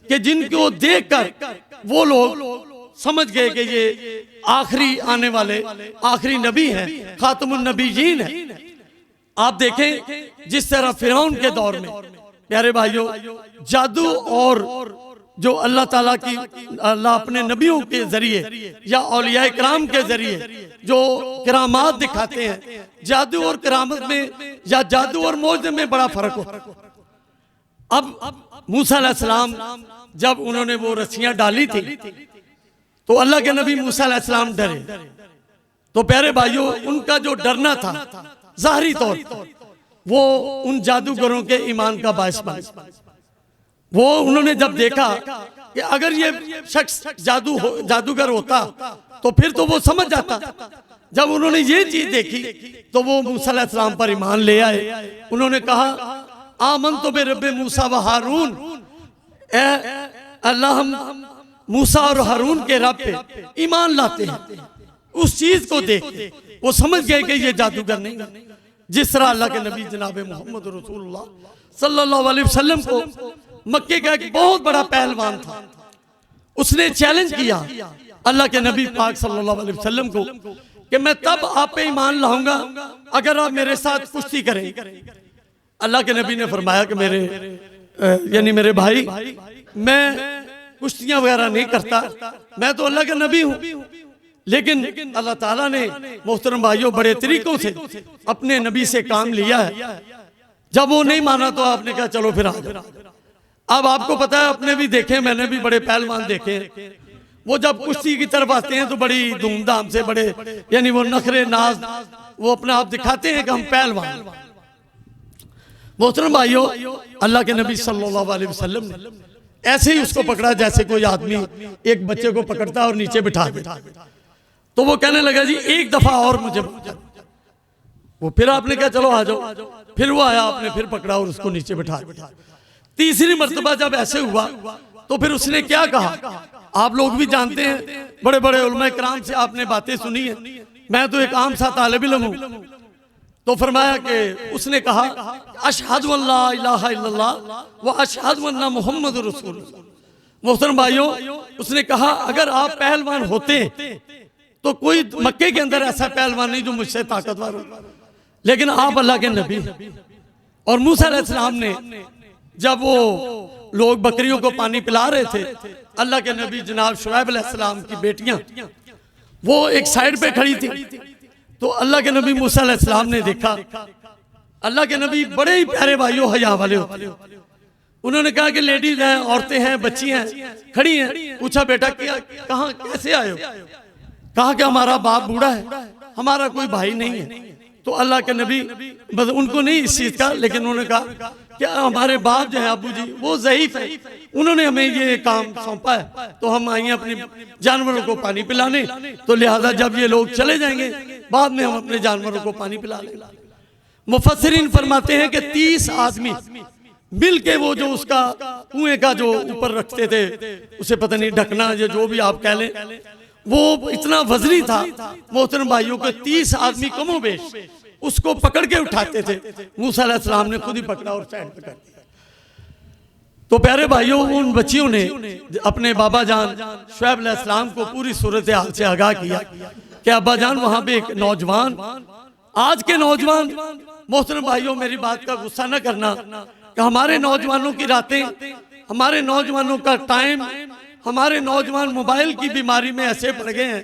के जिनको देखकर वो लोग समझ गए कि ये आखिरी आने वाले आखिरी नबी हैं, खातमुन नबीयीन हैं। आप देखें जिस तरह फिरौन के दौर में प्यारे भाइयों जादू और जो अल्लाह ताला की, अल्लाह अपने नबियों के जरिए या औलिया इकराम के जरिए जो करामात दिखाते हैं, जादू और करामत में या जादू और मौजज़े में बड़ा फर्क होता है। अब मूसा अलैहिस्सलाम जब उन्होंने वो रस्सियां डाली थी तो अल्लाह के नबी मूसा अलैहिस्सलाम डरे। तो प्यारे भाइयों उनका जो डरना था ज़ाहिरी तौर पर वो उन जादूगरों के ईमान का बायस बना। वो उन्होंने जब देखा कि अगर ये शख्स जादूगर होता तो फिर तो वो समझ जाता। जब उन्होंने ये चीज देखी तो वो मूसा अलैहिस्सलाम पर ईमान ले आए। उन्होंने कहा आमनतु बिरब्बि मूसा व हारून, अल्लाह हम मूसा और हारून के रब पे ईमान लाते हैं। उस चीज को देख वो समझ गए कि ये जादूगर नहीं। जिस तरह अल्लाह के नबी जनाब मोहम्मद रसूलुल्लाह सल्लल्लाहु अलैहि वसल्लम को मक्के का एक बहुत बड़ा पहलवान था, उसने चैलेंज किया अल्लाह के नबी पाक सल्लल्लाहु अलैहि वसल्लम को कि मैं तब आप पे ईमान लाऊंगा अगर आप मेरे साथ कुश्ती करें। अल्लाह के नबी ने फरमाया कि यानी मेरे भाई, मैं कुश्तियां वगैरह नहीं करता, मैं तो अल्लाह का नबी हूं। लेकिन अल्लाह ताला ने मोहतरम भाइयों बड़े तरीकों से अपने नबी से काम लिया है। जब वो नहीं माना तो आपने कहा चलो फिर आ जाओ। अब आपको पता है, अपने भी देखे, मैंने भी बड़े पहलवान देखे, वो जब कुश्ती की तरफ आते हैं तो बड़ी धूमधाम से बड़े यानी वो नखरे नाज वो अपना आप दिखाते हैं कि हम पहलवान। मोहतरम भाइयों अल्लाह के नबी सल्लल्लाहु अलैहि वसल्लम ने ऐसे ही उसको पकड़ा जैसे कोई आदमी एक बच्चे को पकड़ता और नीचे बिठा देता। तो वो कहने लगा जी एक दफा और मुझे। वो फिर आपने कहा चलो आ जाओ। फिर वो आया, आपने फिर पकड़ा और उसको नीचे बिठा दिया। तीसरी मर्तबा जब ऐसे हुआ तो फिर उसने क्या कहा, आप लोग भी जानते हैं, बड़े बड़े उलमा इकराम से आपने बातें सुनी है, मैं तो एक आम सा तालिब इल्म हूं। तो फरमाया कि उसने कहा अशहदु अल्ला इलाहा इल्लल्लाह व अशहदु अन्ना मुहम्मदुर रसूलुल्लाह। मोहतरम भाइयों उसने कहा अगर आप पहलवान होते तो कोई मक्के के अंदर ऐसा पहलवान नहीं जो मुझसे ताकतवर हो, लेकिन आप अल्लाह के नबी। और मूसा अलैहिस्सलाम ने जब वो लोग बकरियों को पानी पिला रहे थे, अल्लाह के नबी जनाब शुएब अलैहिस्सलाम की बेटियां वो एक साइड पे खड़ी थी। तो अल्लाह के नबी मूसा अलैहिस्सलाम ने देखा अल्लाह के नबी बड़े ही प्यारे भाइयों हया वाले होते हैं। उन्होंने कहा कि लेडीज हैं, औरतें हैं, बच्ची हैं, खड़ी हैं। पूछा बेटा क्या, कहाँ कैसे आए हो? कहा कि हमारा बाप बूढ़ा है, हमारा कोई भाई नहीं है। तो अल्लाह के नबी बस उनको नहीं इस चीज का, लेकिन उन्होंने कहा कि हमारे बाप जो है अबू जी वो ज़ईफ है, उन्होंने हमें ये काम सौंपा है, तो हम आए हैं अपने जानवरों को पानी पिलाने, तो लिहाजा जब ये लोग चले जाएंगे बाद में हम अपने जानवरों को पानी पिला लेंगे। मुफस्सिरीन फरमाते हैं कि 30 आदमी मिल के वो जो उसका कुएं का जो ऊपर रखते थे, उसे पता नहीं ढकना या जो भी आप कह लें, वो इतना वजनी था मोहतरम भाइयों के 30 आदमी कमोबेश उसको पकड़ के उठाते थे। मूसा अलैहिस्सलाम ने खुद ही पकड़ा और साइड पे कर दिया। तो प्यारे भाइयों, उन बच्चियों ने अपने बाबा जान शुएब अलैहिस्सलाम को पूरी सूरत हाल से आगाह किया कि अब्बा जान वहां पे एक नौजवान, आज के नौजवान, मोहतरम भाइयों मेरी बात का गुस्सा न करना, कि हमारे नौजवानों की रातें, हमारे नौजवानों का टाइम, हमारे नौजवान मोबाइल की बीमारी में ऐसे पड़ गए हैं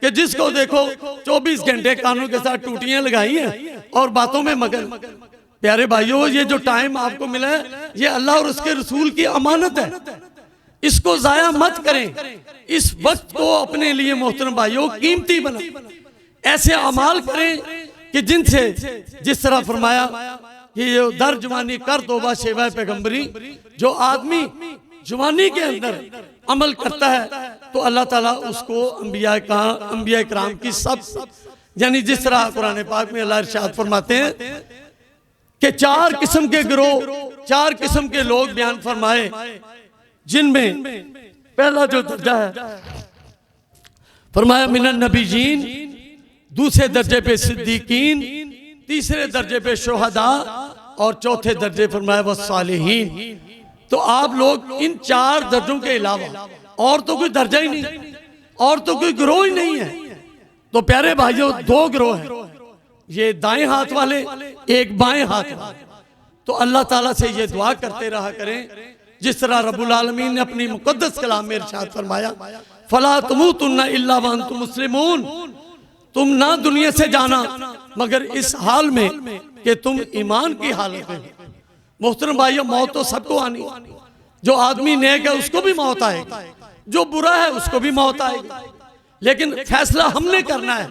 कि जिसको देखो 24 घंटे कानों के साथ टूटियां लगाई हैं और बातों में मगन। प्यारे भाइयों, ये जो टाइम आपको मिला है ये अल्लाह और उसके रसूल की अमानत है, इसको जाया मत करें। इस वक्त को अपने लिए मोहतरम भाइयों कीमती बनाएं, ऐसे अमाल करें कि जिनसे, जिस तरह फरमाया कि ये दर जवानी कर तोबा शेवा पैगंबरी, जो आदमी जवानी के अंदर अमल करता है तो अल्लाह ताला उसको अंबिया कराम की सब, यानी जिस तरह कुरान पाक में अल्लाह इरशाद फरमाते हैं कि 4 किस्म के गिरोह, 4 किस्म के लोग बयान फरमाए, जिनमें पहला जो दर्जा है फरमाया मिनन नबीयीन, दूसरे दर्जे पे सिद्दीकीन, तीसरे दर्जे पे शुहदा और चौथे दर्जे फरमाया वस्सालिहीन। तो आप लोग इन 4 दर्जों के अलावा और तो कोई दर्जा ही नहीं, और तो कोई गिरोह ही नहीं है। तो प्यारे भाइयों 2 गिरोह हैं, ये दाएं हाथ वाले, एक बाएं हाथ वाले। तो अल्लाह ताला से ये दुआ करते रहा करें, जिस तरह रब्बुल आलमीन ने अपनी मुकद्दस कलाम में इरशाद फरमाया, फला तमूतुन्ना इल्ला व अंतुम मुस्लिमून, तुम ना दुनिया से जाना मगर इस हाल में कि तुम ईमान की हालत में। मोहतरम भाइयों, मौत तो सबको आनी, जो आदमी नेक है उसको भी मौत आएगी, जो बुरा है उसको भी मौत आएगी, लेकिन फैसला हमने करना है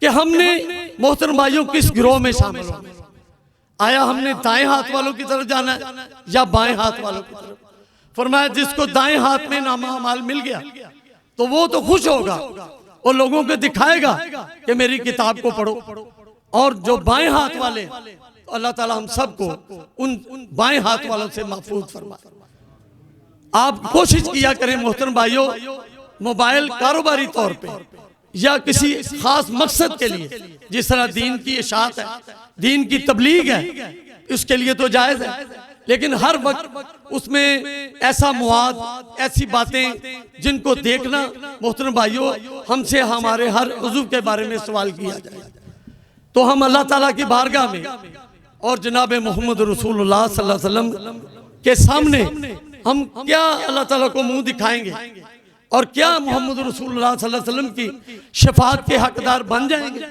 कि हमने मोहतरम भाइयों किस गिरोह में शामिल होना है। आया हमने दाएं हाथ वालों की तरफ जाना है या बाएं हाथ वालों की तरफ? फरमाया जिसको दाएं हाथ में नामा अमाल मिल गया तो वो तो खुश होगा और लोगों को दिखाएगा कि मेरी किताब को पढ़ो, और जो बाएं हाथ वाले, तो अल्लाह ताला हम सबको उन बाएं हाथ वालों से महफूज फरमाए। आप कोशिश किया करें मोहतरम भाइयों, मोबाइल कारोबारी तौर पे या किसी खास मकसद के लिए, जिस तरह दीन की इशाअत है, दीन की तबलीग है, उसके लिए तो जायज है, लेकिन हर वक्त उसमें ऐसा मुआद, ऐसी बातें जिनको देखना मोहतरम भाइयों हमसे हमारे हर उज़्व के बारे में सवाल किया जाए, तो हम अल्लाह ताला की बारगाह में और जनाब मोहम्मद रसूलुल्लाह सल्लल्लाहु अलैहि वसल्लम के सामने हम क्या अल्लाह ताला को मुंह दिखाएंगे और क्या मोहम्मद रसूलुल्लाह सल्लल्लाहु अलैहि वसल्लम की शफाअत के हकदार बन जाएंगे?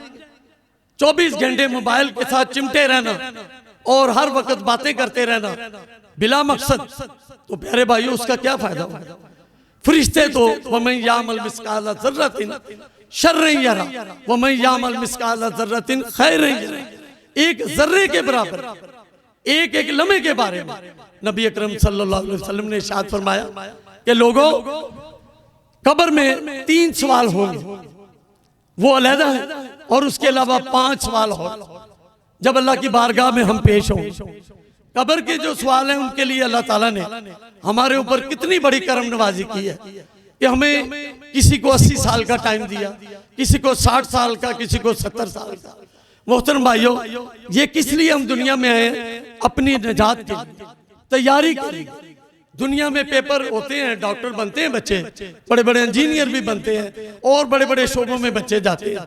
24 घंटे मोबाइल के साथ चिमटे रहना और हर वक्त बातें करते रहना बिला मकसद, तो प्यारे भाइयों उसका क्या फायदा होगा? फरिश्ते तो वमन यामल मिस्काल ज़र्रतिन शर्रन यरा वमन यामल मिस्काल ज़र्रतिन खैरन यरा, एक जर्रे के बराबर, एक एक लम्हे के बारे में नबी अकरम सल्लल्लाहु अलैहि वसल्लम ने इरशाद फरमाया कि लोगों, कब्र में 3 सवाल होंगे, वो अलहदा है, और उसके अलावा 5 सवाल हो जब अल्लाह की बारगाह में हम पेश हों। कब्र के जो सवाल हैं उनके लिए अल्लाह ताला ने हमारे ऊपर कितनी बड़ी करम नवाजी की है कि हमें किसी को 80 साल का टाइम दिया, किसी को 60 साल का, किसी को 70 साल का। मोहतरम भाइयों, ये किस लिए हम दुनिया में आए? अपनी निजात के लिए, तैयारी के लिए। दुनिया में पेपर होते हैं, डॉक्टर बनते हैं बच्चे, बड़े बड़े इंजीनियर भी बनते हैं और बड़े बड़े शोबों में बच्चे जाते हैं।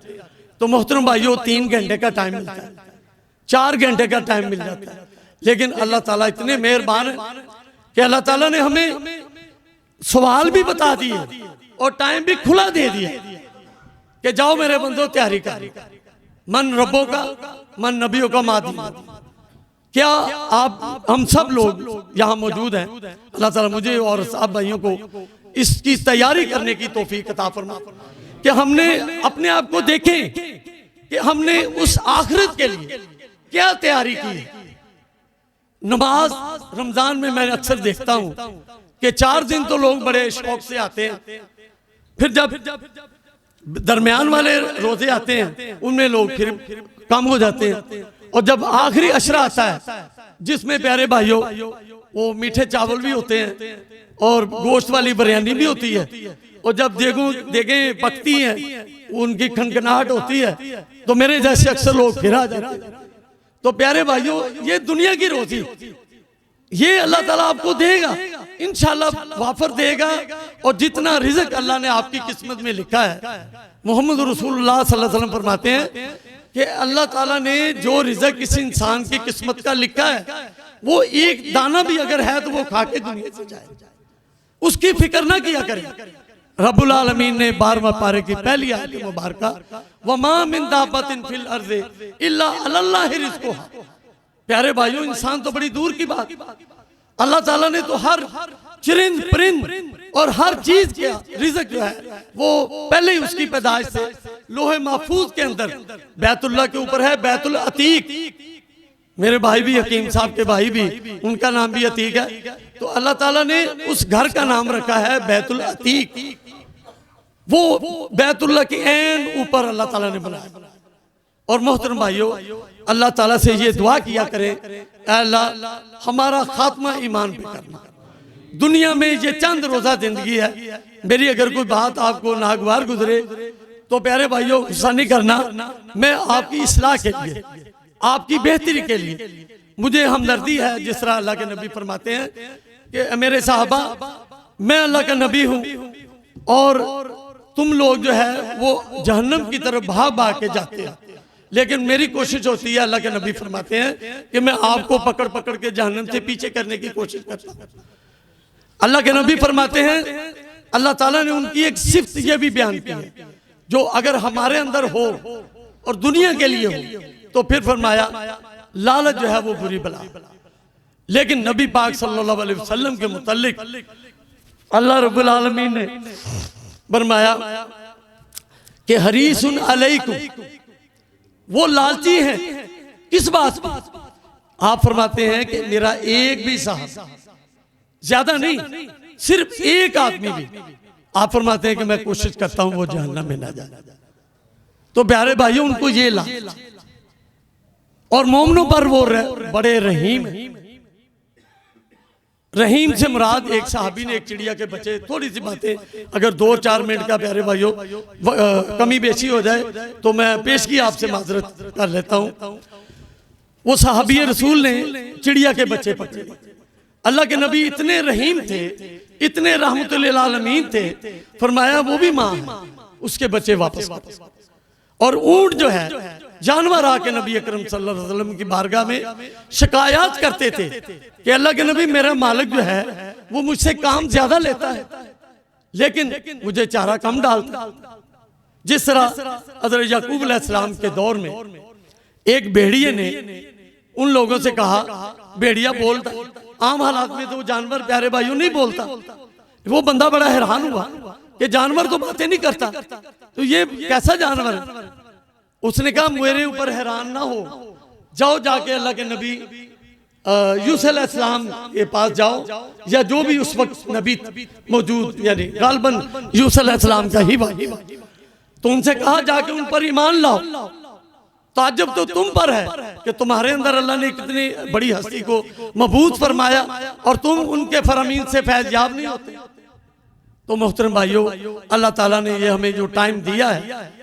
तो मोहतरम भाइयों 3 घंटे का टाइम मिलता है, 4 घंटे का टाइम मिल जाता है, लेकिन अल्लाह ताला इतने मेहरबान है कि अल्लाह ताला ने हमें सवाल भी बता दिए और टाइम भी खुला दे दिया कि जाओ मेरे बंदो तैयारी कर, मन रब्बों का मन नबियों का मादी। क्या आप हम सब लोग यहाँ मौजूद हैं, अल्लाह ताला मुझे और साहब भाइयों को इसकी तैयारी करने की तौफीक अता फरमा कि हमने अपने आप को देखें कि हमने उस आखिरत के लिए क्या तैयारी की है। नमाज रमजान में मैं अक्सर देखता हूं कि 4 दिन तो लोग बड़े शौक से आते हैं, फिर जब दरमियान वाले रोजे आते हैं उनमें लोग फिर कम हो जाते हैं, और जब आखिरी अशरा आता है जिसमें प्यारे भाइयों वो मीठे चावल भी होते हैं और गोश्त वाली बिरयानी भी होती है, और जब देखें पकती हैं उनकी खनखनाहट होती है, तो मेरे जैसे अक्सर लोग फिर आ जाते हैं। तो प्यारे भाइयों, ये दुनिया की रोजी, ये अल्लाह ताला आपको देगा, इंशाल्लाह वाफर देगा। और जितना रिज़्क अल्लाह ने आपकी किस्मत में लिखा है, मोहम्मद रसूलुल्लाह सल्लल्लाहु अलैहि वसल्लम फरमाते हैं कि अल्लाह ताला ने जो रिज़्क किसी इंसान की किस्मत का लिखा है, वो एक दाना भी अगर है तो वो खा के दुनिया से जाए, उसकी फिक्र ना किया करें। रब्बुल आलमीन ने 12वां पारे की पहली आयत मुबारका, वमा मिन दाब्बतिन फिल अर्ज़ि इल्ला अल्लाहि रिज़्कुहा। प्यारे भाइयों, इंसान तो बड़ी दूर की बात, अल्लाह ताला ने तो हर चिरिंद परिंद और हर चीज का रिज़्क जो है वो पहले ही उसकी पैदाइश से लोहे महफूज के अंदर बैतुल्लाह के ऊपर है, बैतुल अतीक। मेरे भाई भी हकीम साहब के भाई भी, उनका नाम भी अतीक है, तो अल्लाह ताला ने उस घर का नाम रखा है बैतुल अतीक। वो बैतुल्लाह के ऐन ऊपर अल्लाह ताला ने बनाया। और मोहतरम भाइयों, अल्लाह ताला से ये दुआ किया करें, अल्लाह हमारा खात्मा ईमान पे करना। दुनिया में ये चंद रोजा जिंदगी है, मेरी अगर कोई बात आपको नागवार गुजरे तो प्यारे भाइयों गुस्सा नहीं करना। मैं आपकी इस्लाह के लिए, आपकी बेहतरी के लिए मुझे हमदर्दी है। जिस तरह अल्लाह के नबी फरमाते हैं कि मेरे साहबा, मैं अल्लाह का नबी हूँ और तुम लोग जो है वो जहन्नम की तरफ भाग भाग के जाते हैं, लेकिन मेरी कोशिश होती है, अल्लाह के नबी फरमाते हैं कि मैं आपको पकड़ पकड़ के जहन्नम से पीछे करने की कोशिश करता हूँ। अल्लाह के नबी फरमाते हैं, अल्लाह ताला ने उनकी एक सिफ्त ये भी बयान की है, जो अगर हमारे अंदर हो और दुनिया के लिए हो तो फिर फरमाया लालच जो है वो बुरी बला। लेकिन नबी पाक सल्लल्लाहु अलैहि वसल्लम के मुतालिक अल्लाह रब्बुल आलमीन ने फरमाया कि हरीसुन अलैकुम, वो लालची है किस बात पर? आप फरमाते हैं कि मेरा एक भी साहब, ज्यादा नहीं, सिर्फ एक आदमी भी, आप फरमाते हैं कि मैं कोशिश करता हूं वो जहन्नम में ना जाए। तो प्यारे भाइयों, उनको ये ला, और मोमनों पर वो बड़े रहीम है। रहीम से मुराद, एक साहबी ने एक चिड़िया के बच्चे, थोड़ी सी बातें अगर 2-4 मिनट का प्यारे भाइयों कमी बेशी हो जाए तो मैं पेशगी आपसे माजरत कर लेता हूँ। वो साहबी रसूल ने चिड़िया के बच्चे पकड़े। अल्लाह के नबी इतने रहीम थे, इतने रहमतुल्लिल आलमीन थे, फरमाया वो भी माँ है, उसके बच्चे वापस। और ऊंट जो है, जानवर आके नबी अकरम सल्लल्लाहु अलैहि वसल्लम की बारगाह में शिकायत करते थे कि अल्लाह के नबी, मेरा मालिक जो है वो मुझसे काम ज्यादा लेता है, लेकिन मुझे चारा कम डालता। जिस तरह हज़रत याकूब अलैहिस्सलाम के दौर में एक भेड़िए ने उन लोगों से कहा, भेड़िया बोलता, आम हालात में तो जानवर प्यारे भाइयों नहीं बोलता। वो बंदा बड़ा हैरान हुआ कि जानवर तो बातें नहीं करता, तो ये कैसा जानवर है? उसने कहा, मेरे ऊपर हैरान ना हो, जाओ जाके अल्लाह के नबी यूसुफ अलैहिस्सलाम के पास जाओ, या जो भी उस वक्त नबी मौजूद, यानी गालबन यूसुफ अलैहिस्सलाम का ही भाई, तो उनसे कहा जाके उन पर ईमान लाओ। ताज्जुब तो तुम पर है कि तुम्हारे अंदर अल्लाह ने कितनी बड़ी हस्ती को मबूस फरमाया और तुम उनके फरमीन से फैज़याब नहीं होते। तो मोहतरम भाइयों, अल्लाह ताला ने ये हमें जो टाइम दिया है,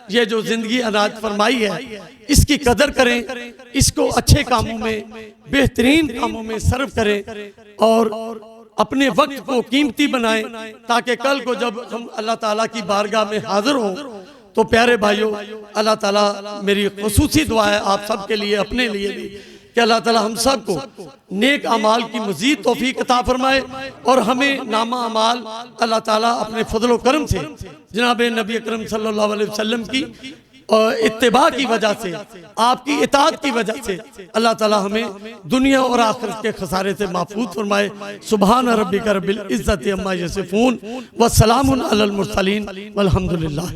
ये जो जिंदगी अनाज फरमाई है, इसकी कदर करें, इसको अच्छे कामों में, बेहतरीन कामों में सर्व करें और अपने वक्त को कीमती बनाएं, ताकि कल को जब हम अल्लाह ताला की बारगाह में हाजिर हों तो प्यारे भाइयों, अल्लाह ताला, मेरी खुसूसी दुआ है आप सब के लिए, अपने लिए भी, कि अल्लाह ताला हम सब को नेक अमाल की मजीद तौफीक अता फरमाए और हमें नामा अमाल अल्लाह ताला अपने फजल व करम से जनाब नबी अकरम सल्लल्लाहु अलैहि वसल्लम की इत्तिबा की वजह से, आपकी इताअत की वजह से अल्लाह ताला हमें दुनिया और आखिरत के खसारे से महफूज फरमाए। सुभान रब्बिका रब्बिल इज्जति अम्मा यसिफून व सलामुन अलल मुरसलीन वल्हम्दुलिल्लाह।